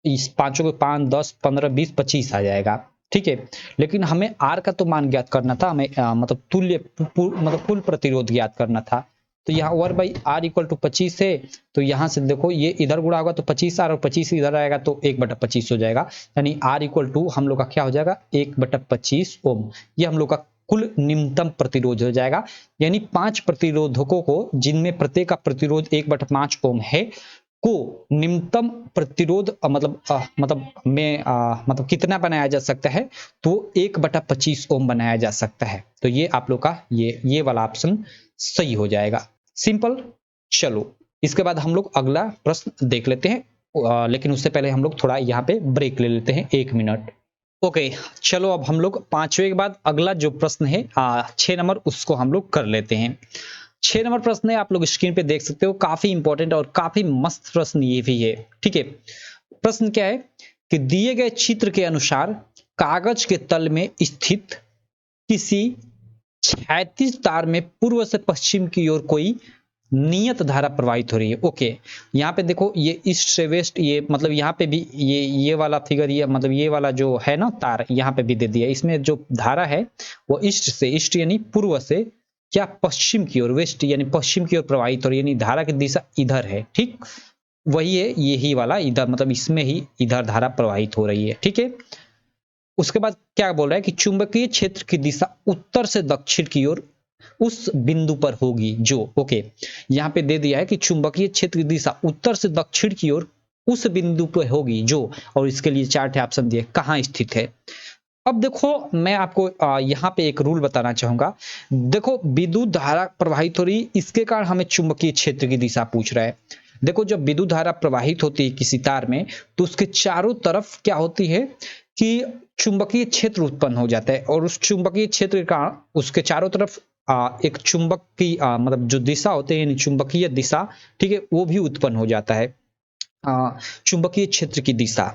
इस पांचों को 5 10 15 20 25 आ जाएगा, ठीक है। लेकिन हमें r का तो मान ज्ञात करना था, हमें मतलब तुल्य मतलब कुल प्रतिरोध ज्ञात करना था। तो यहाँ 1/r इक्वल टू 25 है, तो यहाँ से देखो ये इधर गुणा होगा तो 25r और 25 इधर आएगा तो 1/25 हो जाएगा। यानी r इक्वल टू हम लोग का क्या हो जाएगा, 1/25 ओम। ये हम लोग का कुल निम्नतम प्रतिरोध हो जाएगा। यानी 5 प्रतिरोधकों को, जिनमें प्रत्येक का प्रतिरोध 1/5 ओम है, को निम्नतम प्रतिरोध मतलब कितना बनाया जा सकता है, तो 1/25 ओम बनाया जा सकता है। तो ये आप लोग का ये वाला ऑप्शन सही हो जाएगा। सिंपल। चलो इसके बाद हम लोग अगला प्रश्न देख लेते हैं, लेकिन उससे पहले हम लोग थोड़ा यहाँ पे ब्रेक ले लेते हैं 1 मिनट। ओके चलो अब हम लोग 5वें के बाद अगला जो प्रश्न है 6 नंबर, उसको हम लोग कर लेते हैं। 6 नंबर प्रश्न है, आप लोग स्क्रीन पे देख सकते हो, काफी इंपॉर्टेंट और काफी मस्त प्रश्न ये भी है, ठीक है। प्रश्न क्या है कि दिए गए चित्र के अनुसार कागज के तल में स्थित किसी क्षैतिज तार में पूर्व से पश्चिम की ओर कोई नियत धारा प्रवाहित हो रही है। ओके यहाँ पे देखो ये ईस्ट से वेस्ट, ये मतलब यहाँ पे भी ये वाला फिगर, ये मतलब ये वाला जो है ना तार, यहाँ पे भी दे दिया। इसमें जो धारा है वो ईस्ट से, ईस्ट यानी पूर्व से क्या पश्चिम की ओर, वेस्ट यानी पश्चिम की ओर प्रवाहित हो रही है, यानी धारा की दिशा इधर है। ठीक, वही है यही वाला इधर, मतलब इसमें ही इधर धारा प्रवाहित हो रही है। ठीक है, उसके बाद क्या बोल रहा है कि चुंबकीय क्षेत्र की दिशा उत्तर से दक्षिण की ओर उस बिंदु पर होगी जो, ओके, यहाँ पे दे दिया है कि चुंबकीय क्षेत्र की दिशा उत्तर से दक्षिण की ओर उस बिंदु पर होगी जो, और इसके लिए 4 ऑप्शन दिए, कहाँ स्थित है। अब देखो मैं आपको यहाँ पे एक रूल बताना चाहूंगा। देखो विद्युत धारा प्रवाहित हो रही, इसके कारण हमें चुंबकीय क्षेत्र की दिशा पूछ रहा है। देखो जब विद्युत धारा प्रवाहित होती है किसी तार में, तो उसके चारों तरफ क्या होती है कि चुंबकीय क्षेत्र उत्पन्न हो जाता है, और उस चुंबकीय क्षेत्र के कारण उसके चारों तरफ एक चुंबक की मतलब जो दिशा होती है, यानी चुंबकीय दिशा, ठीक है, वो भी उत्पन्न हो जाता है, चुंबकीय क्षेत्र की दिशा।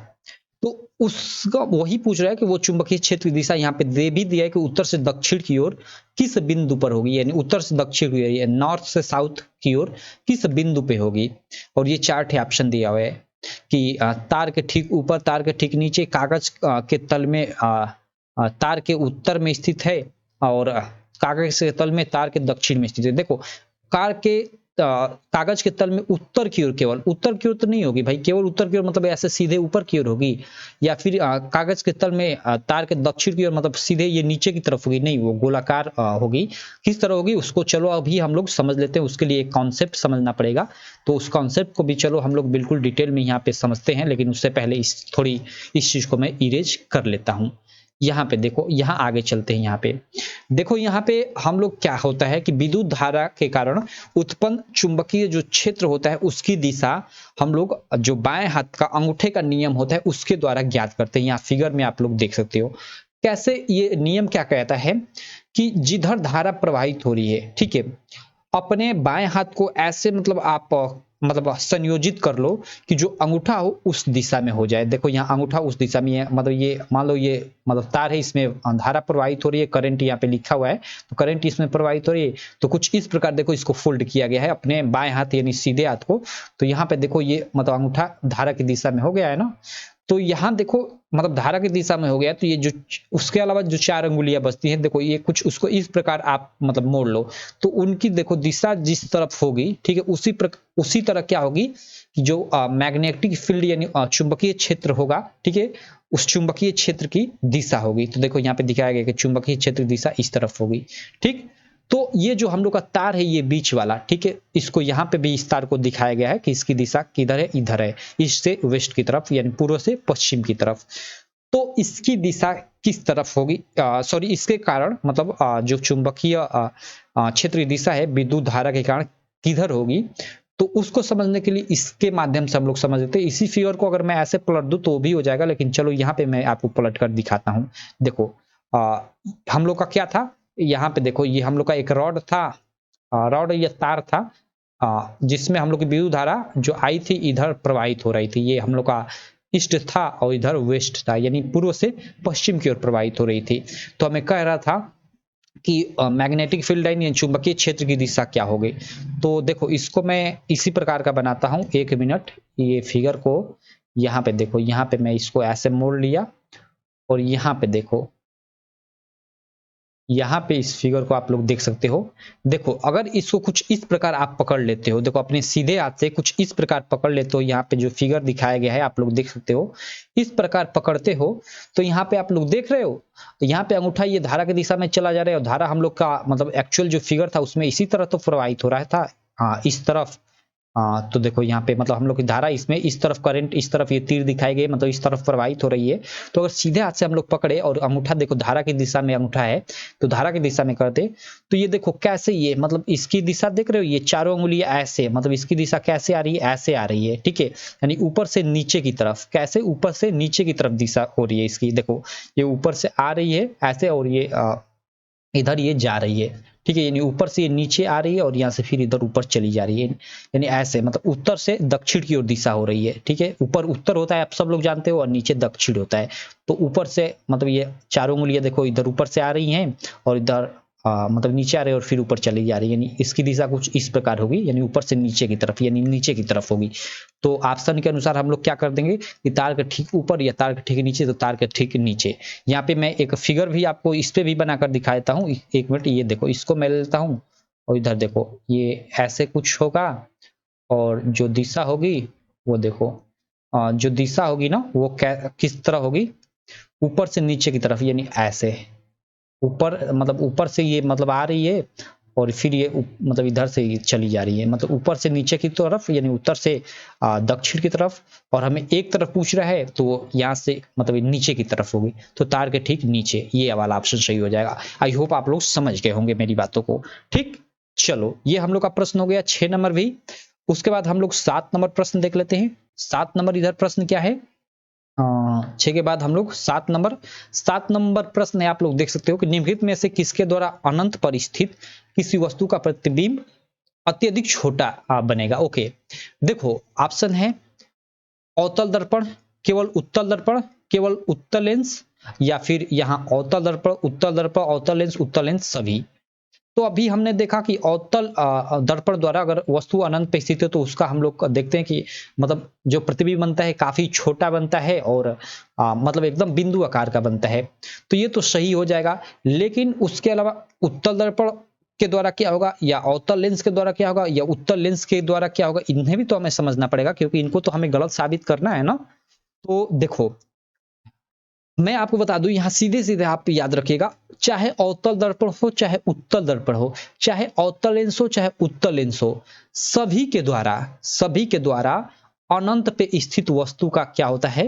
तो उसका वही पूछ रहा है कि वो चुंबकीय क्षेत्र की दिशा यहाँ पे दे भी दिया है कि उत्तर से दक्षिण की ओर किस बिंदु पर होगी, यानी उत्तर से दक्षिण की ओर, नॉर्थ से साउथ की ओर किस बिंदु पे होगी। और ये 4 ऑप्शन दिया हुआ है कि तार के ठीक ऊपर, तार के ठीक नीचे, कागज के तल में, तार के उत्तर में स्थित है, और कागज के तल में, तार के दक्षिण में स्थित है। देखो कार के कागज के तल में उत्तर की ओर, केवल उत्तर की ओर तो नहीं होगी भाई, केवल उत्तर की ओर मतलब ऐसे सीधे ऊपर की ओर होगी, या फिर कागज के तल में तार के दक्षिण की ओर मतलब सीधे ये नीचे की तरफ होगी, नहीं, वो गोलाकार होगी। किस तरह होगी उसको चलो अभी हम लोग समझ लेते हैं, उसके लिए एक कॉन्सेप्ट समझना पड़ेगा। तो उस कॉन्सेप्ट को भी चलो हम लोग बिल्कुल डिटेल में यहाँ पे समझते हैं, लेकिन उससे पहले इस चीज को मैं इरेज कर लेता हूँ। यहाँ पे देखो, यहाँ आगे चलते हैं। यहाँ पे देखो, यहाँ पे हम लोग क्या होता है कि विद्युत धारा के कारण उत्पन्न चुंबकीय जो क्षेत्र होता है उसकी दिशा हम लोग जो बाएं हाथ का अंगूठे का नियम होता है उसके द्वारा ज्ञात करते हैं। यहाँ फिगर में आप लोग देख सकते हो कैसे ये नियम क्या कहता है कि जिधर धारा प्रवाहित हो रही है, ठीक है, अपने बाएं हाथ को ऐसे मतलब आप मतलब संयोजित कर लो कि जो अंगूठा हो उस दिशा में हो जाए। देखो यहाँ अंगूठा उस दिशा में है, मतलब ये मान लो ये मतलब तार है, इसमें धारा प्रवाहित हो रही है, करंट यहाँ पे लिखा हुआ है, तो करंट इसमें प्रवाहित हो रही है। तो कुछ इस प्रकार देखो इसको फोल्ड किया गया है अपने बाएं हाथ यानी सीधे हाथ को। तो यहाँ पे देखो ये मतलब अंगूठा धारा की दिशा में हो गया है ना। तो यहाँ देखो मतलब धारा की दिशा में हो गया, तो ये जो उसके अलावा जो 4 अंगुलियां बचती हैं, देखो ये कुछ उसको इस प्रकार आप मतलब मोड़ लो, तो उनकी देखो दिशा जिस तरफ होगी, ठीक है, उसी तरह क्या होगी कि जो मैग्नेटिक फील्ड यानी चुंबकीय क्षेत्र होगा, ठीक है, उस चुंबकीय क्षेत्र की दिशा होगी। तो देखो यहाँ पे दिखाया गया कि चुंबकीय क्षेत्र की दिशा इस तरफ होगी। ठीक, तो ये जो हम लोग का तार है ये बीच वाला, ठीक है, इसको यहाँ पे भी इस तार को दिखाया गया है कि इसकी दिशा किधर है, इधर है, ईस्ट से वेस्ट की तरफ यानी पूर्व से पश्चिम की तरफ। तो इसकी दिशा किस तरफ होगी, सॉरी इसके कारण मतलब जो चुंबकीय क्षेत्र की दिशा है विद्युत धारा के कारण किधर होगी, तो उसको समझने के लिए इसके माध्यम से हम लोग समझ लेते हैं। इसी फिगर को अगर मैं ऐसे पलट दूं तो भी हो जाएगा, लेकिन चलो यहाँ पे मैं आपको पलट कर दिखाता हूँ। देखो हम लोग का क्या था, यहाँ पे देखो ये हम लोग का एक रॉड था, रॉड या तार था, जिसमें हम लोग की विद्युत धारा जो आई थी इधर प्रवाहित हो रही थी। ये हम लोग का ईस्ट था और इधर वेस्ट था, यानी पूर्व से पश्चिम की ओर प्रवाहित हो रही थी। तो हमें कह रहा था कि मैग्नेटिक फील्ड लाइन या चुंबकीय क्षेत्र की दिशा क्या होगी। तो देखो इसको मैं इसी प्रकार का बनाता हूँ, 1 मिनट, ये फिगर को यहाँ पे देखो, यहाँ पे मैं इसको ऐसे मोड़ लिया, और यहाँ पे देखो, यहाँ पे इस फिगर को आप लोग देख सकते हो। देखो अगर इसको कुछ इस प्रकार आप पकड़ लेते हो, देखो अपने सीधे हाथ से कुछ इस प्रकार पकड़ लेते हो, यहाँ पे जो फिगर दिखाया गया है आप लोग देख सकते हो, इस प्रकार पकड़ते हो, तो यहाँ पे आप लोग देख रहे हो, यहाँ पे अंगूठा ये धारा की दिशा में चला जा रहा है, और धारा हम लोग का मतलब एक्चुअल जो फिगर था उसमें इसी तरह तो प्रवाहित हो रहा था, हाँ इस तरफ। तो देखो यहाँ पे मतलब हम लोग की धारा इसमें इस तरफ, करंट इस तरफ, ये तीर दिखाए गए मतलब इस तरफ प्रवाहित हो रही है। तो अगर सीधे हाथ से हम लोग पकड़े और अंगूठा देखो धारा की दिशा में अंगूठा है, तो धारा की दिशा में करते, तो ये देखो कैसे ये मतलब इसकी दिशा देख रहे हो, ये चारों उंगलियां ऐसे, मतलब इसकी दिशा कैसे आ रही है, ऐसे आ रही है, ठीक है, यानी ऊपर से नीचे की तरफ, कैसे ऊपर से नीचे की तरफ दिशा हो रही है इसकी। देखो ये ऊपर से आ रही है ऐसे, और ये इधर ये जा रही है, ठीक है, यानी ऊपर से ये नीचे आ रही है और यहाँ से फिर इधर ऊपर चली जा रही है, यानी ऐसे मतलब उत्तर से दक्षिण की ओर दिशा हो रही है, ठीक है। ऊपर उत्तर होता है आप सब लोग जानते हो, और नीचे दक्षिण होता है। तो ऊपर से मतलब ये चारों उंगलियां देखो इधर ऊपर से आ रही हैं, और इधर मतलब नीचे आ रही है और फिर ऊपर चली जा रही है, यानी इसकी दिशा कुछ इस प्रकार होगी, यानी ऊपर से नीचे की तरफ, यानी नीचे की तरफ होगी। तो ऑप्शन के अनुसार हम लोग क्या कर देंगे कि तार के ठीक ऊपर या तार के ठीक नीचे, तो तार के ठीक नीचे। यहाँ पे मैं एक फिगर भी आपको इस पे भी बनाकर दिखा देता हूँ, 1 मिनट। ये देखो, इसको मैं लेता हूँ और इधर देखो, ये ऐसे कुछ होगा और जो दिशा होगी वो देखो, जो दिशा होगी ना वो किस तरह होगी, ऊपर से नीचे की तरफ, यानी ऐसे ऊपर, मतलब ऊपर से ये मतलब आ रही है और फिर ये मतलब इधर से ये चली जा रही है, मतलब ऊपर से नीचे की तरफ, यानी उत्तर से दक्षिण की तरफ। और हमें एक तरफ पूछ रहा है तो यहाँ से मतलब नीचे की तरफ होगी, तो तार के ठीक नीचे, ये वाला ऑप्शन सही हो जाएगा। आई होप आप लोग समझ गए होंगे मेरी बातों को। ठीक, चलो ये हम लोग का प्रश्न हो गया 6 नंबर भी। उसके बाद हम लोग 7 नंबर प्रश्न देख लेते हैं। 7 नंबर इधर प्रश्न क्या है, 6 के बाद हम लोग 7 नंबर प्रश्न है। आप लोग देख सकते हो कि निम्नलिखित में से किसके द्वारा अनंत पर स्थित किसी वस्तु का प्रतिबिंब अत्यधिक छोटा बनेगा। ओके, देखो ऑप्शन है अवतल दर्पण, केवल उत्तल दर्पण, केवल उत्तल लेंस, या फिर यहाँ अवतल दर्पण, उत्तल दर्पण, अवतल लेंस सभी। तो अभी हमने देखा कि अवतल दर्पण द्वारा अगर वस्तु अनंत पे स्थित है तो उसका हम लोग देखते हैं कि मतलब जो प्रतिबिंब बनता है काफी छोटा बनता है और मतलब एकदम बिंदु आकार का बनता है, तो ये तो सही हो जाएगा। लेकिन उसके अलावा उत्तल दर्पण के द्वारा क्या होगा, या अवतल लेंस के द्वारा क्या होगा, या उत्तल लेंस के द्वारा क्या होगा, इन्हें भी तो हमें समझना पड़ेगा, क्योंकि इनको तो हमें गलत साबित करना है ना। तो देखो मैं आपको बता दूं, यहां सीधे सीधे आप याद रखिएगा, चाहे अवतल दर्पण हो चाहे उत्तल दर्पण हो, चाहे अवतल लेंस हो चाहे उत्तल लेंस हो, सभी के द्वारा अनंत पे स्थित वस्तु का क्या होता है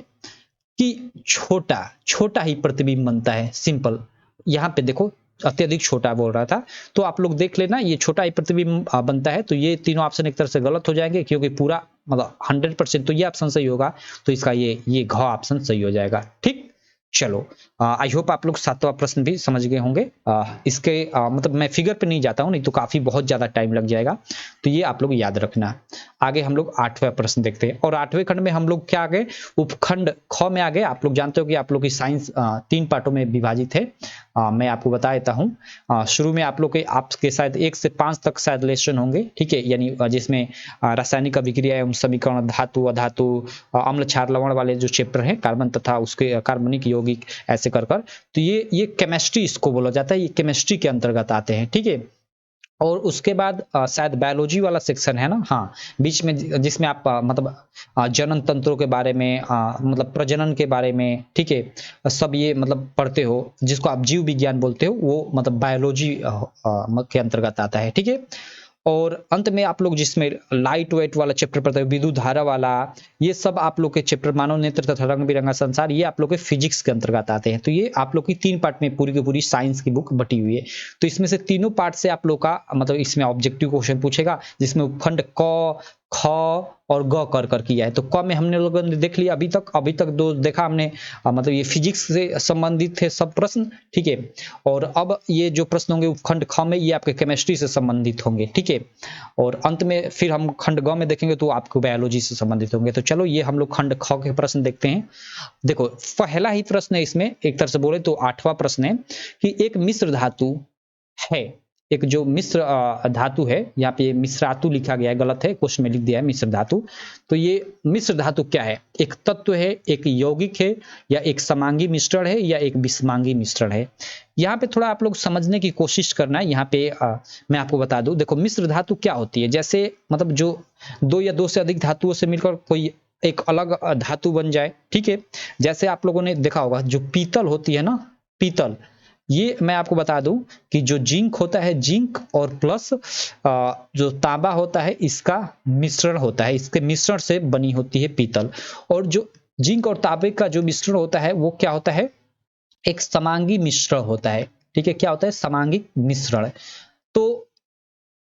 कि छोटा छोटा ही प्रतिबिंब बनता है। सिंपल, यहाँ पे देखो अत्यधिक छोटा बोल रहा था, तो आप लोग देख लेना ये छोटा ही प्रतिबिंब बनता है। तो ये तीनों ऑप्शन एक तरह से गलत हो जाएंगे, क्योंकि पूरा मतलब 100% तो ये ऑप्शन सही होगा, तो इसका ये घ ऑप्शन सही हो जाएगा। ठीक, चलो आई होप आप लोग 7वां प्रश्न भी समझ गए होंगे। इसके मतलब मैं फिगर पे नहीं जाता हूं, नहीं तो काफी बहुत ज्यादा टाइम लग जाएगा, तो ये आप लोग याद रखना। आगे हम लोग 8वां प्रश्न देखते हैं, और 8वें खंड में हम लोग क्या आ गए, उपखंड ख में आ गए। आप लोग जानते हो कि आप लोग की साइंस 3 पार्टों में विभाजित है। मैं आपको बता देता हूँ, शुरू में आप लोग के आपके शायद 1 से 5 तक शायद लेसन होंगे, ठीक है, यानी जिसमें रासायनिक अभिक्रिया एवं समीकरण, धातु अधातु, अम्ल क्षार लवण वाले जो चैप्टर हैं, कार्बन तथा उसके कार्बनिक यौगिक, ऐसे कर तो ये केमिस्ट्री इसको बोला जाता है, ये केमिस्ट्री के अंतर्गत आते हैं। ठीक है, और उसके बाद शायद बायोलॉजी वाला सेक्शन है ना, हाँ, बीच में, जिसमें आप मतलब जनन तंत्रों के बारे में, मतलब प्रजनन के बारे में, ठीक है, सब ये मतलब पढ़ते हो, जिसको आप जीव विज्ञान बोलते हो, वो मतलब बायोलॉजी के अंतर्गत आता है। ठीक है, और अंत में आप लोग जिसमें लाइट वेट वाला चैप्टर पढ़ते हो, विद्युत धारा वाला, ये सब आप लोग के चैप्टर, मानव नेत्र तथा रंग बिरंगा संसार, ये आप लोग के फिजिक्स के अंतर्गत आते हैं। तो ये आप लोग की 3 पार्ट में पूरी की पूरी साइंस की बुक बटी हुई है। तो इसमें से तीनों पार्ट से आप लोग का मतलब इसमें ऑब्जेक्टिव क्वेश्चन पूछेगा, जिसमें उपखंड क, ख और ग कर किया है। तो क में हमने लोगों ने देख लिया अभी तक दो देखा हमने, मतलब ये फिजिक्स से संबंधित थे सब प्रश्न। ठीक है, और अब ये जो प्रश्न होंगे उपखंड ख में, ये आपके केमिस्ट्री से संबंधित होंगे। ठीक है, और अंत में फिर हम खंड ग में देखेंगे तो आपको बायोलॉजी से संबंधित होंगे। तो चलो ये हम लोग खंड ख के प्रश्न देखते हैं। देखो पहला ही प्रश्न है इसमें, एक तरह से बोले तो 8वां प्रश्न है कि एक मिश्र धातु है, एक जो मिश्र धातु है, यहाँ पे मिश्रातु लिखा गया है, गलत है, क्वेश्चन में लिख दिया है मिश्र धातु। तो ये मिश्र धातु क्या है, एक तत्व है, एक यौगिक है, या एक समांगी मिश्रण है, या एक विषमांगी मिश्रण है। यहाँ पे थोड़ा आप लोग समझने की कोशिश करना है। यहाँ पे मैं आपको बता दूं, देखो मिश्र धातु क्या होती है, जैसे मतलब जो 2 या 2 से अधिक धातुओं से मिलकर कोई एक अलग धातु बन जाए। ठीक है, जैसे आप लोगों ने देखा होगा जो पीतल होती है ना, पीतल, ये मैं आपको बता दूं कि जो जिंक होता है, जिंक और प्लस जो तांबा होता है, इसका मिश्रण होता है, इसके मिश्रण से बनी होती है पीतल। और जो जिंक और तांबे का जो मिश्रण होता है वो क्या होता है, एक समांगी मिश्रण होता है। ठीक है, क्या होता है, समांगिक मिश्रण। तो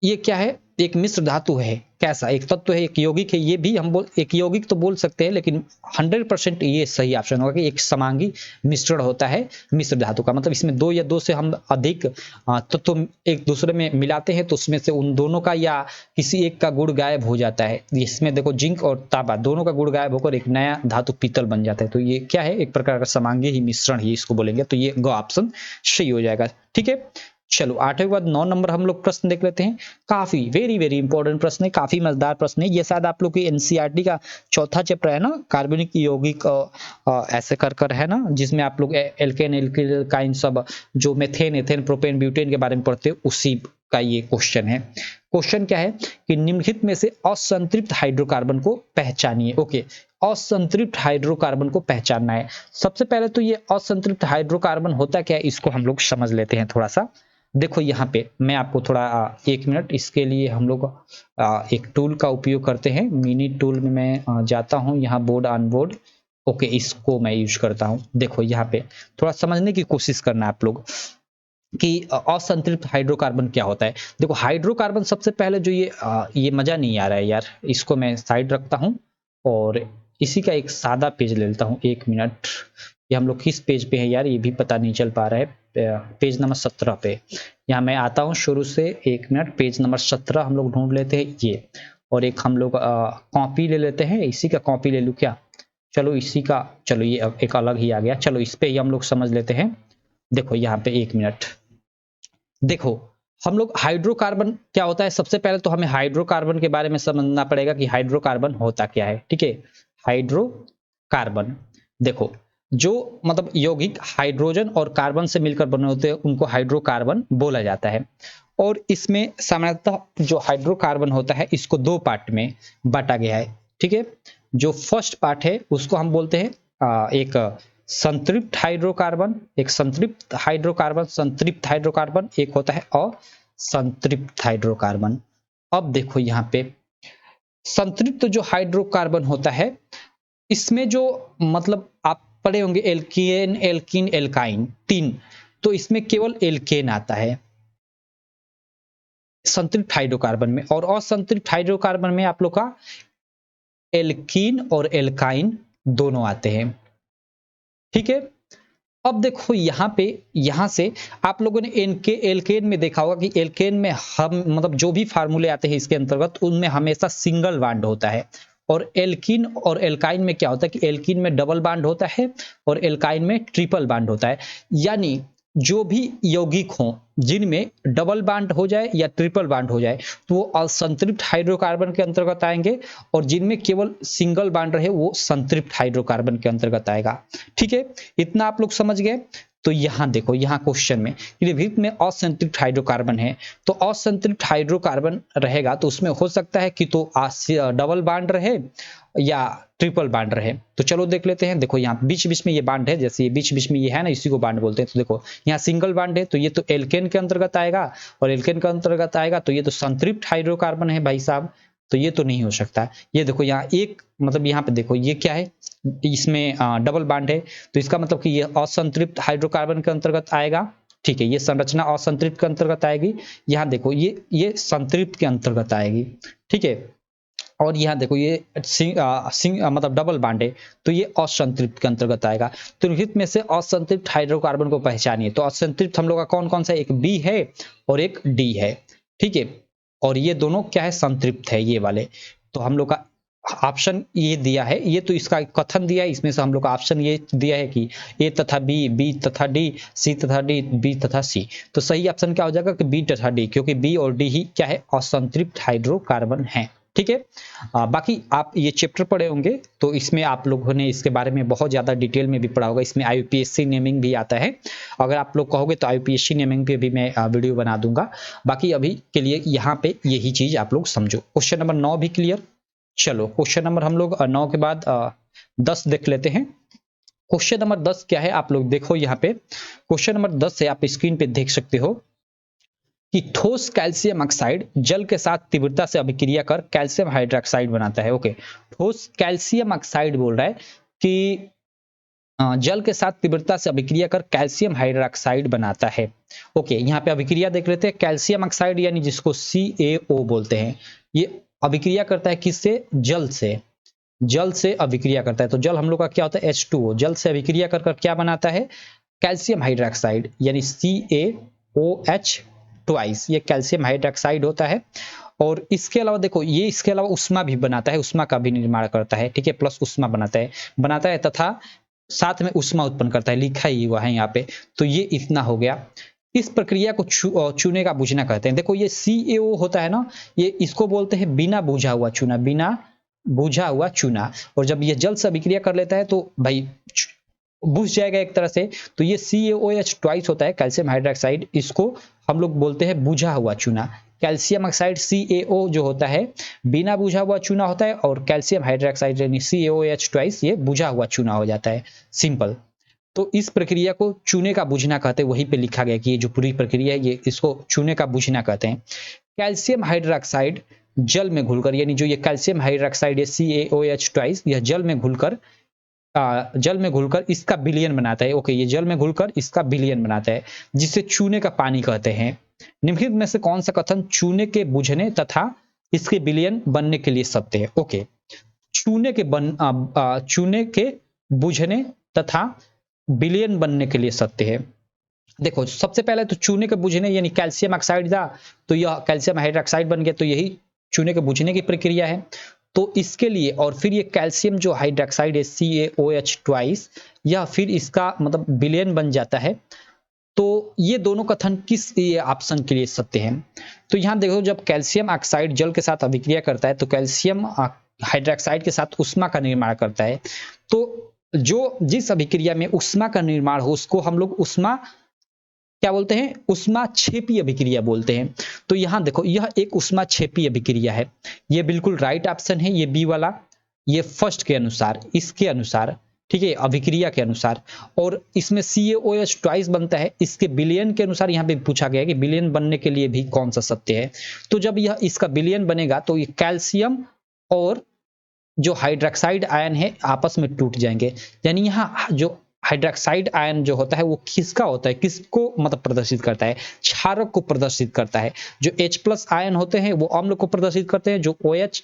ये क्या है, एक मिश्र धातु है, कैसा, एक तत्व है, एक यौगिक है, ये भी हम एक यौगिक तो बोल सकते हैं, लेकिन 100% ये सही ऑप्शन होगा कि एक समांगी मिश्रण होता है मिश्र धातु का। मतलब इसमें 2 या 2 से हम अधिक तत्व एक दूसरे में मिलाते हैं तो उसमें से उन दोनों का या किसी एक का गुण गायब हो जाता है। इसमें देखो जिंक और तांबा दोनों का गुण गायब होकर एक नया धातु पीतल बन जाता है। तो ये क्या है, एक प्रकार का समांगी ही मिश्रण ही इसको बोलेंगे। तो ये ग ऑप्शन सही हो जाएगा। ठीक है, चलो 8वें के बाद 9 नंबर हम लोग प्रश्न देख लेते हैं। काफी वेरी वेरी इंपॉर्टेंट प्रश्न है, काफी मजेदार प्रश्न है। ये शायद आप लोग की एनसीईआरटी का चौथा चैप्टर है ना, कार्बनिक यौगिक ऐसे कर है ना, जिसमें आप लोग एल्केन एल्काइन सब जो मेथेन एथेन प्रोपेन ब्यूटेन के बारे में पढ़ते हो, उसी का ये क्वेश्चन है। क्वेश्चन क्या है कि निम्नलिखित में से असंतृप्त हाइड्रोकार्बन को पहचानिए। ओके, असंतृप्त हाइड्रोकार्बन को पहचानना है। सबसे पहले तो ये असंतृप्त हाइड्रोकार्बन होता क्या है, इसको हम लोग समझ लेते हैं थोड़ा सा। देखो यहाँ पे मैं आपको थोड़ा 1 मिनट, इसके लिए हम लोग एक टूल का उपयोग करते हैं। मिनी टूल में मैं जाता हूँ, यहाँ बोर्ड ऑन बोर्ड। ओके, इसको मैं यूज करता हूँ। देखो यहाँ पे थोड़ा समझने की कोशिश करना आप लोग कि असंतृप्त हाइड्रोकार्बन क्या होता है। देखो हाइड्रोकार्बन सबसे पहले जो ये मजा नहीं आ रहा है यार, इसको मैं साइड रखता हूँ और इसी का एक सादा पेज ले लेता हूँ। 1 मिनट, ये हम लोग किस पेज पे है यार, ये भी पता नहीं चल पा रहा है। पेज नंबर 17 पे यहाँ मैं आता हूँ शुरू से। 1 मिनट, पेज नंबर 17 हम लोग ढूंढ लेते हैं ये, और एक हम लोग कॉपी ले लेते हैं। इसी का कॉपी ले लूँ क्या? चलो इसी का, चलो ये एक अलग ही आ गया। चलो इस पे ही हम लोग समझ लेते हैं। देखो यहाँ पे 1 मिनट, देखो हम लोग हाइड्रोकार्बन क्या होता है, सबसे पहले तो हमें हाइड्रोकार्बन के बारे में समझना पड़ेगा कि हाइड्रोकार्बन होता क्या है। ठीक है, हाइड्रोकार्बन, देखो जो मतलब यौगिक हाइड्रोजन और कार्बन से मिलकर बने होते हैं उनको हाइड्रोकार्बन बोला जाता है। और इसमें सामान्यतः जो हाइड्रोकार्बन होता है इसको 2 पार्ट में बांटा गया है। ठीक है, जो फर्स्ट पार्ट है उसको हम बोलते हैं एक संतृप्त हाइड्रोकार्बन, एक संतृप्त हाइड्रोकार्बन, संतृप्त हाइड्रोकार्बन, एक होता है असंतृप्त हाइड्रोकार्बन। अब देखो यहाँ पे संतृप्त जो हाइड्रोकार्बन होता है, इसमें जो मतलब आप पढ़े होंगे एल्केन एल्कीन एल्काइन 3, तो इसमें केवल एल्केन आता है संतृप्त हाइड्रोकार्बन में, और असंतृप्त हाइड्रोकार्बन में आप लोग का एल्कीन और एल्काइन दोनों आते हैं। ठीक है, अब देखो यहाँ पे, यहाँ से आप लोगों ने एल्केन में देखा होगा कि एल्केन में हम मतलब जो भी फार्मूले आते हैं इसके अंतर्गत उनमें हमेशा सिंगल बॉन्ड होता है। और एल्कीन और एल्काइन में क्या होता है कि एल्कीन में डबल बॉन्ड होता है और एल्काइन में ट्रिपल बॉन्ड होता है। यानी जो भी यौगिक हों जिनमें डबल बॉन्ड हो जाए या ट्रिपल बॉन्ड हो जाए तो वो असंतृप्त हाइड्रोकार्बन के अंतर्गत आएंगे, और जिनमें केवल सिंगल बॉन्ड रहे वो संतृप्त हाइड्रोकार्बन के अंतर्गत आएगा। ठीक है, इतना आप लोग समझ गए। तो यहाँ देखो, यहाँ क्वेश्चन में निम्नलिखित में असंतृप्त हाइड्रोकार्बन है, तो असंतृप्त हाइड्रोकार्बन रहेगा तो उसमें हो सकता है कि तो डबल बॉन्ड रहे या ट्रिपल बॉन्ड रहे। तो चलो देख लेते हैं। देखो यहाँ बीच बीच में ये बॉन्ड है, जैसे ये बीच बीच में ये है ना, इसी को बॉन्ड बोलते हैं। तो देखो यहाँ सिंगल बॉन्ड है तो ये तो एल्केन के अंतर्गत आएगा, और एल्केन के अंतर्गत आएगा तो ये तो संतृप्त हाइड्रोकार्बन है भाई साहब, तो ये तो नहीं हो सकता। ये देखो यहाँ एक मतलब यहाँ पे देखो ये क्या है, इसमें डबल बॉन्ड है, तो इसका मतलब कि ये असंतृप्त हाइड्रोकार्बन के अंतर्गत आएगा। ठीक है, ये संरचना असंतृप्त के अंतर्गत आएगी। यहाँ देखो ये संतृप्त के अंतर्गत आएगी। ठीक है, और यहाँ देखो ये मतलब डबल बॉन्ड है तो ये असंतृप्त के अंतर्गत आएगा। तो निम्नलिखित में से असंतृप्त हाइड्रोकार्बन को पहचानिए। तो असंतृप्त हम लोग का कौन कौन सा, एक बी है और एक डी है। ठीक है, और ये दोनों क्या है, संतृप्त है ये वाले। तो हम लोग का ऑप्शन ये दिया है, ये तो इसका कथन दिया है, इसमें से हम लोग का ऑप्शन ये दिया है कि ए तथा बी, बी तथा डी, सी तथा डी, बी तथा सी। तो सही ऑप्शन क्या हो जाएगा कि बी तथा डी, क्योंकि बी और डी ही क्या है, असंतृप्त हाइड्रोकार्बन है। ठीक है, बाकी आप ये चैप्टर पढ़े होंगे तो इसमें आप लोगों ने इसके बारे में बहुत ज़्यादा डिटेल में भी पढ़ा होगा। इसमें आईयूपीएससी नेमिंग भी आता है, अगर आप लोग कहोगे तो आईयूपीएससी नेमिंग पे भी मैं वीडियो बना दूंगा। बाकी अभी के लिए यहाँ पे यही चीज़ आप लोग समझो। क्वेश्चन नंबर 9 भी क्लियर। चलो क्वेश्चन नंबर हम लोग 9 के बाद 10 देख लेते हैं। क्वेश्चन नंबर 10 क्या है, आप लोग देखो यहाँ पे क्वेश्चन नंबर 10 है, आप स्क्रीन पे देख सकते हो कि ठोस कैल्शियम ऑक्साइड जल के साथ तीव्रता से अभिक्रिया कर कैल्शियम हाइड्रोक्साइड बनाता है। ओके, ठोस कैल्शियम ऑक्साइड बोल रहा है कि जल के साथ तीव्रता से अभिक्रिया कर कैल्शियम हाइड्रोक्साइड बनाता है। ओके, यहाँ पे अभिक्रिया देख लेते हैं। कैल्शियम ऑक्साइड यानी जिसको CaO बोलते हैं, ये अभिक्रिया करता है किससे, जल से, जल से अभिक्रिया करता है। तो जल हम लोग का क्या होता है, H2O, जल से अभिक्रिया कर क्या बनाता है, कैल्शियम हाइड्रोक्साइड यानी CaOH ट्वाइस, ये कैल्शियम हाइड्रोक्साइड होता है। और इसके अलावा देखो ये इसके अलावा उष्मा भी बनाता है, उष्मा का भी निर्माण करता है। ठीक है, प्लस उष्मा बनाता है तथा साथ में उष्मा उत्पन्न करता है, लिखा ही हुआ है यहाँ पे। तो ये इतना हो गया। इस प्रक्रिया को चूने का बुझना कहते हैं। देखो ये CaO होता है ना, ये इसको बोलते हैं बिना बुझा हुआ चूना, बिना बुझा हुआ चूना। और जब ये जल से अभिक्रिया कर लेता है तो भाई बुझ जाएगा एक तरह से। तो ये CaOH ट्वाइस होता है, कैल्शियम हाइड्रोक्साइड, इसको हम लोग बोलते हैं बुझा हुआ चूना। कैल्शियम ऑक्साइड CaO जो होता है बिना बुझा हुआ चूना होता है, और कैल्शियम हाइड्रोक्साइड यानी CaOH ट्वाइस ये बुझा हुआ चूना हो जाता है, सिंपल। तो इस प्रक्रिया को चूने का बुझना कहते हैं, वहीं पे लिखा गया कि ये जो पूरी प्रक्रिया है ये इसको चूने का बुझना कहते हैं। कैल्शियम हाइड्रोक्साइड जल में घुलकर, यानी जो ये कैल्शियम हाइड्रोक्साइड है CaOH ट्वाइस, यह जल में घुलकर इसका विलयन बनाता है। ओके, ये जल में घुलकर इसका विलयन बनाता है, जिसे चूने का पानी कहते हैं। निम्नलिखित में से कौन सा कथन चूने के बुझने तथा इसके विलयन बनने के लिए सत्य है? ओके, चूने के बुझने तथा विलयन बनने के लिए सत्य है। देखो सबसे पहले तो चूने के बुझने यानी कैल्शियम ऑक्साइड था, तो यह कैल्शियम हाइड्रोक्साइड बन गया, तो यही चूने के बुझने की प्रक्रिया है। तो इसके लिए, और फिर ये कैल्शियम जो हाइड्रोक्साइड है CaOH ट्वाइस, यह फिर इसका मतलब विलयन बन जाता है। तो ये दोनों कथन किस ऑप्शन के लिए सत्य है? तो यहाँ देखो, जब कैल्शियम ऑक्साइड जल के साथ अभिक्रिया करता है तो कैल्शियम हाइड्रोक्साइड के साथ उष्मा का निर्माण करता है। तो जो जिस अभिक्रिया में उष्मा का निर्माण हो उसको हम लोग उष्मा क्या बोलते हैं? उष्माक्षेपी अभिक्रिया बोलते हैं। तो यहां देखो, यह एक उष्माक्षेपी अभिक्रिया है, ये बिल्कुल राइट ऑप्शन है, ये बी वाला, ये फर्स्ट के अनुसार, इसके अनुसार, ठीक है, अभिक्रिया के अनुसार। और इसमें CaOH ट्वाइस बनता है, इसके विलयन के अनुसार यहाँ पे पूछा गया है कि विलयन बनने के लिए भी कौन सा सत्य है। तो जब यह इसका विलयन बनेगा तो ये कैल्शियम और जो हाइड्रोक्साइड आयन है आपस में टूट जाएंगे, यानी यहाँ जो हाइड्रोक्साइड आयन जो होता है वो किसका होता है, किसको मतलब प्रदर्शित करता है? क्षारक को प्रदर्शित करता है। जो H+ आयन होते हैं वो अम्ल को प्रदर्शित करते हैं, जो OH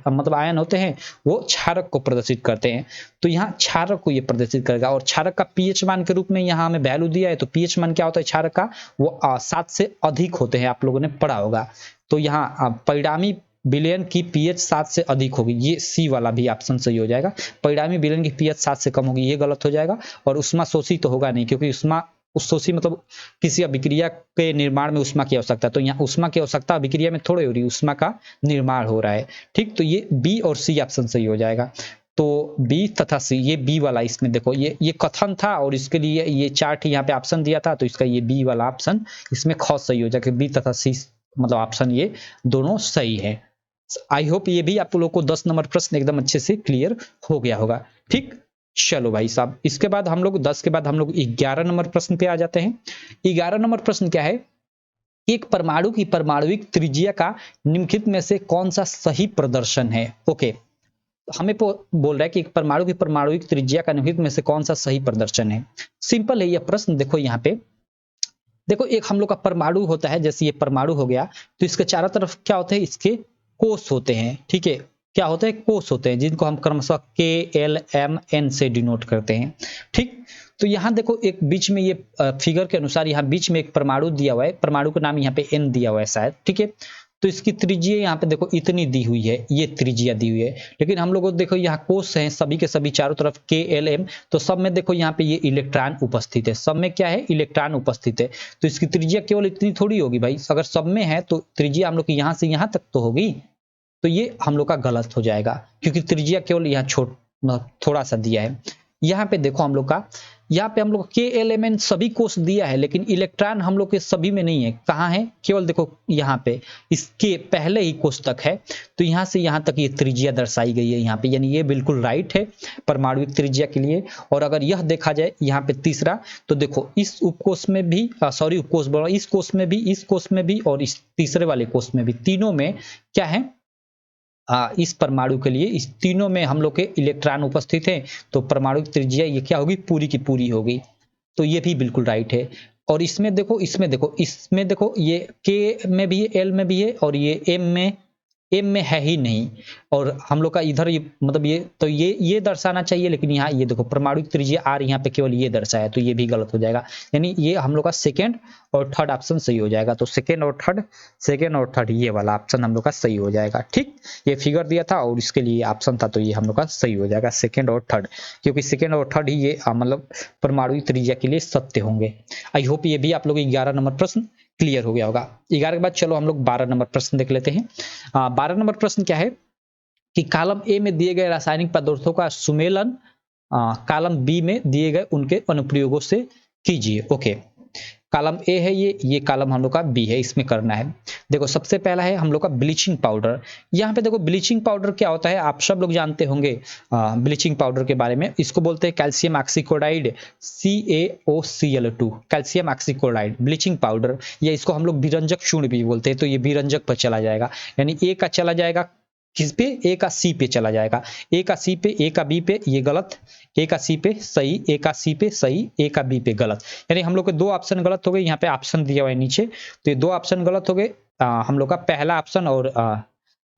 मतलब आयन होते हैं वो क्षारक को प्रदर्शित करते हैं। तो यहाँ क्षारक को ये प्रदर्शित करेगा, और क्षारक का pH मान के रूप में यहाँ हमें वैल्यू दिया है। तो pH मान क्या होता है क्षारक का? वो 7 से अधिक होते हैं, आप लोगों ने पढ़ा होगा। तो यहाँ परिणामी विलयन की pH 7 से अधिक होगी, ये सी वाला भी ऑप्शन सही हो जाएगा। परिणामी विलयन की pH 7 से कम होगी, ये गलत हो जाएगा। और उष्मा शोषी तो होगा नहीं, क्योंकि उष्मा शोषी मतलब किसी अभिक्रिया के निर्माण में उष्मा की आवश्यकता, तो यहाँ उष्मा की आवश्यकता अभिक्रिया में थोड़ी हो रही है, उष्मा का निर्माण हो रहा है। ठीक, तो ये बी और सी ऑप्शन सही हो जाएगा। तो बी तथा सी, ये बी वाला, इसमें देखो ये कथन था और इसके लिए ये चार्ट यहाँ पे ऑप्शन दिया था, तो इसका ये बी वाला ऑप्शन इसमें ख सही हो जाएगा। बी तथा सी मतलब ऑप्शन ये दोनों सही है। आई होप ये भी आप लोग को 10 नंबर प्रश्न एकदम अच्छे से क्लियर हो गया होगा। ठीक, चलो भाई साहब, इसके बाद हम लोग 10 के बाद हम लोग 11 नंबर प्रश्न पे आ जाते हैं। 11 नंबर प्रश्न क्या है? एक परमाणु की परमाणुविक त्रिज्या का निम्नलिखित में से कौन सा सही प्रदर्शन है? ओके, हमें बोल रहा है कि एक परमाणु की परमाणुविक त्रिज्या का निम्नलिखित में से कौन सा सही प्रदर्शन है। सिंपल है यह प्रश्न। देखो यहाँ पे देखो, एक हम लोग का परमाणु होता है, जैसे ये परमाणु हो गया, तो इसके चारों तरफ क्या होते हैं? इसके कोष होते हैं। ठीक है, क्या होते हैं? कोष होते हैं, जिनको हम क्रमशः KLMN से डिनोट करते हैं। ठीक, तो यहाँ देखो एक बीच में ये फिगर के अनुसार यहाँ बीच में एक परमाणु दिया हुआ है, परमाणु का नाम यहाँ पे N दिया हुआ है शायद। ठीक है, तो इसकी त्रिज्या यहाँ पे देखो इतनी दी हुई है, ये त्रिज्या दी हुई है। लेकिन हम लोगों को देखो यहाँ कोष हैं सभी के सभी चारों तरफ KLM, तो सब में देखो यहाँ पे ये इलेक्ट्रॉन उपस्थित है, सब में क्या है? इलेक्ट्रॉन उपस्थित है। तो इसकी त्रिज्या केवल इतनी थोड़ी होगी भाई, अगर सब में है तो त्रिज्या हम लोग की यहाँ से यहाँ तक तो होगी। तो ये हम लोग का गलत हो जाएगा, क्योंकि त्रिज्या केवल यहाँ थोड़ा सा दिया है। यहाँ पे देखो हम लोग का, यहाँ पे हम लोग KLMN सभी कोष दिया है, लेकिन इलेक्ट्रॉन हम लोग के सभी में नहीं है। कहाँ है? केवल देखो यहाँ पे इसके पहले ही कोष तक है, तो यहाँ से यहाँ तक ये त्रिज्या दर्शाई गई है यहाँ पे, यानी ये बिल्कुल राइट है परमाणुविक त्रिज्या के लिए। और अगर यह देखा जाए यहाँ पे तीसरा, तो देखो इस उपकोष में भी सॉरी उपकोष बोला, इस कोष में भी, इस कोष में भी और इस तीसरे वाले कोष में भी, तीनों में क्या है? इस परमाणु के लिए इस तीनों में हम लोग के इलेक्ट्रॉन उपस्थित हैं, तो परमाणु की त्रिज्या ये क्या होगी? पूरी की पूरी होगी। तो ये भी बिल्कुल राइट है। और इसमें देखो ये K में भी है, L में भी है, और ये M में एम में है ही नहीं, और हम लोग का इधर ये मतलब ये तो ये दर्शाना चाहिए, लेकिन यहाँ ये देखो परमाणु त्रिज्या आर यहाँ पे केवल ये दर्शाया, तो ये भी गलत हो जाएगा। यानी ये हम लोग का सेकेंड और थर्ड ऑप्शन सही हो जाएगा। तो सेकेंड और थर्ड ये वाला ऑप्शन हम लोग का सही हो जाएगा। ठीक, ये फिगर दिया था और इसके लिए ऑप्शन था, तो ये हम लोग का सही हो जाएगा सेकेंड और थर्ड, क्योंकि सेकेंड और थर्ड ही ये मतलब परमाणु त्रिज्या के लिए सत्य होंगे। आई होप ये भी आप लोग 11 नंबर प्रश्न क्लियर हो गया होगा। 11 के बाद चलो हम लोग 12 नंबर प्रश्न देख लेते हैं। 12 नंबर प्रश्न क्या है कि कॉलम ए में दिए गए रासायनिक पदार्थों का सुमेलन कॉलम बी में दिए गए उनके अनुप्रयोगों से कीजिए। ओके, कॉलम ए है ये कॉलम हम लोग का बी है, इसमें करना है। देखो सबसे पहला है हम लोग का ब्लीचिंग पाउडर। यहाँ पे देखो ब्लीचिंग पाउडर क्या होता है, आप सब लोग जानते होंगे ब्लीचिंग पाउडर के बारे में। इसको बोलते हैं calcium oxychloride CaOCl2, calcium oxychloride bleaching powder, या इसको हम लोग विरंजक चूर्ण भी बोलते हैं। तो ये विरंजक पर चला जाएगा, यानी ए का चला जाएगा किस पे, ए का सी पे चला जाएगा, ए का सी पे, ए का बी पे, ये गलत, ए का सी पे सही, ए का सी पे सही, ए का बी पे गलत। यानी हम लोग के दो ऑप्शन गलत हो गए। यहाँ पे ऑप्शन दिया हुआ है नीचे, तो ये दो ऑप्शन गलत हो गए हम लोग का, पहला ऑप्शन और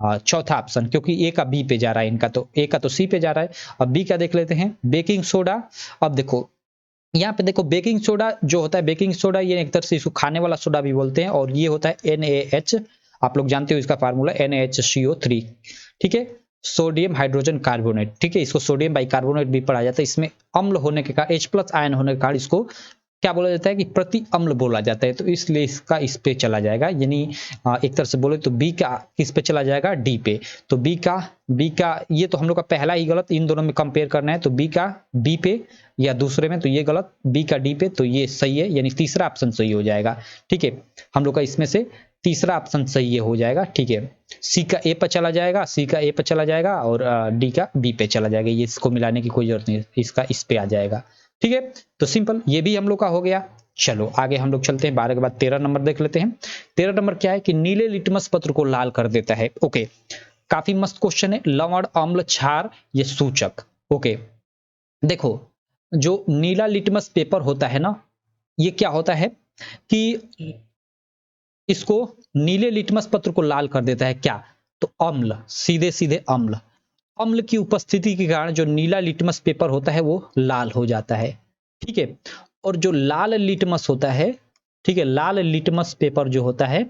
चौथा ऑप्शन, क्योंकि ए का बी पे जा रहा है इनका, तो ए का तो सी पे जा रहा है। अब बी का देख लेते हैं, बेकिंग सोडा। अब देखो यहाँ पे देखो बेकिंग सोडा जो होता है, बेकिंग सोडा ये एक तरह से इसको खाने वाला सोडा भी बोलते हैं, और ये होता है NaH, आप लोग जानते हो इसका फार्मूला NaHCO3। ठीक है, सोडियम हाइड्रोजन कार्बोनेट। ठीक है, इसको सोडियम बाइकार्बोनेट भी पढ़ा जाता है। इसमें अम्ल होने के कारण, H+ आयन होने के कारण इसको क्या बोला जाता है कि प्रति अम्ल बोला जाता है, तो इसलिए इसका इस पे चला जाएगा। यानी एक तरह से बोले तो बी का किस पे चला जाएगा, डी पे। तो बी का ये तो हम लोग का पहला ही गलत, इन दोनों में कंपेयर करना है, तो बी का बी पे या दूसरे में, तो ये गलत, बी का डी पे, तो ये सही है, यानी तीसरा ऑप्शन सही हो जाएगा। ठीक है, हम लोग का इसमें से तीसरा ऑप्शन सही हो जाएगा। ठीक है, सी का ए पर चला जाएगा, सी का ए पर चला जाएगा, और डी का बी पे चला जाएगा। ये इसको मिलाने की कोई जरूरत नहीं, इसका इस पे आ जाएगा। ठीक है, तो सिंपल ये भी हम लोग का हो गया। चलो आगे हम लोग चलते हैं, 12 के बाद 13 नंबर देख लेते हैं। 13 नंबर क्या है कि नीले लिटमस पत्र को लाल कर देता है। ओके, काफी मस्त क्वेश्चन है, लवण अम्ल क्षार ये सूचक। ओके, देखो जो नीला लिटमस पेपर होता है ना, ये क्या होता है कि इसको नीले लिटमस पत्र को लाल कर देता है क्या, तो अम्ल, सीधे सीधे अम्ल, अम्ल की उपस्थिति के कारण जो नीला लिटमस पेपर होता है वो लाल हो जाता है। ठीक है, और जो लाल लिटमस होता है, ठीक है, लाल लिटमस पेपर जो होता है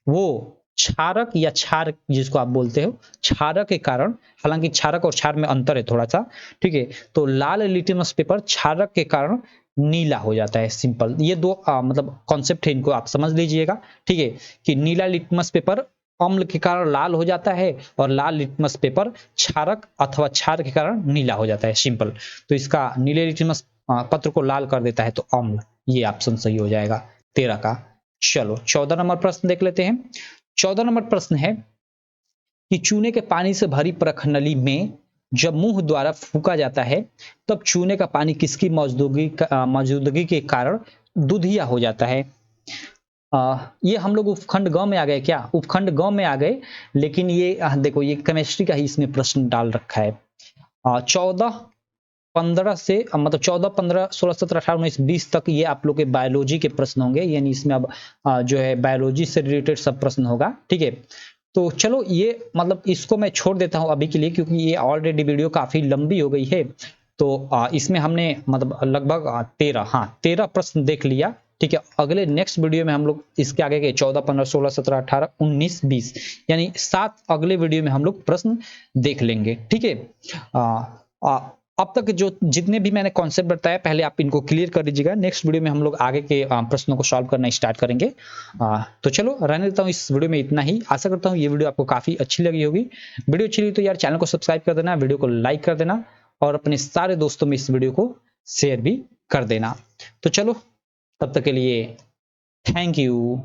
वो क्षारक या क्षार जिसको आप बोलते हो, क्षारक के कारण, हालांकि क्षारक और क्षार में अंतर है थोड़ा सा। ठीक है, तो लाल लिटमस पेपर क्षारक के कारण नीला हो जाता है। सिंपल, ये दो मतलब कॉन्सेप्ट है, इनको आप समझ लीजिएगा। ठीक है, कि नीला लिटमस पेपर अम्ल के कारण लाल हो जाता है, और लाल लिटमस पेपर क्षारक अथवा क्षार के कारण नीला हो जाता है। सिंपल, तो इसका नीले लिटमस पत्र को लाल कर देता है तो अम्ल, ये ऑप्शन सही हो जाएगा 13 का। चलो 14 नंबर प्रश्न देख लेते हैं। 14 नंबर प्रश्न है कि चूने के पानी से भरी परखनली में जब मुंह द्वारा फूका जाता है तब चूने का पानी किसकी मौजूदगी के कारण दूधिया हो जाता है। ये हम लोग उपखंड ग में आ गए क्या, उपखंड ग में आ गए, लेकिन ये देखो ये केमिस्ट्री का ही इसमें प्रश्न डाल रखा है। 14-15 से मतलब 14, 15, 16, 17, 18, 19, 20 तक ये आप लोग के बायोलॉजी के प्रश्न होंगे, यानी इसमें अब जो है बायोलॉजी से रिलेटेड सब प्रश्न होगा। ठीक है, तो चलो ये मतलब इसको मैं छोड़ देता हूं अभी के लिए, क्योंकि ये ऑलरेडी वीडियो काफी लंबी हो गई है। तो इसमें हमने मतलब लगभग 13 प्रश्न देख लिया। ठीक है, अगले नेक्स्ट वीडियो में हम लोग इसके आगे के 14, 15, 16, 17, 18, 19, 20 यानी 7 अगले वीडियो में हम लोग प्रश्न देख लेंगे। ठीक है, अब तक जो जितने भी मैंने कॉन्सेप्ट बताया पहले आप इनको क्लियर कर लीजिएगा। नेक्स्ट वीडियो में हम लोग आगे के प्रश्नों को सॉल्व करना स्टार्ट करेंगे। तो चलो रहने देता हूँ इस वीडियो में इतना ही। आशा करता हूँ ये वीडियो आपको काफी अच्छी लगी होगी। वीडियो अच्छी लगी तो यार चैनल को सब्सक्राइब कर देना, वीडियो को लाइक कर देना, और अपने सारे दोस्तों में इस वीडियो को शेयर भी कर देना। तो चलो तब तक के लिए थैंक यू।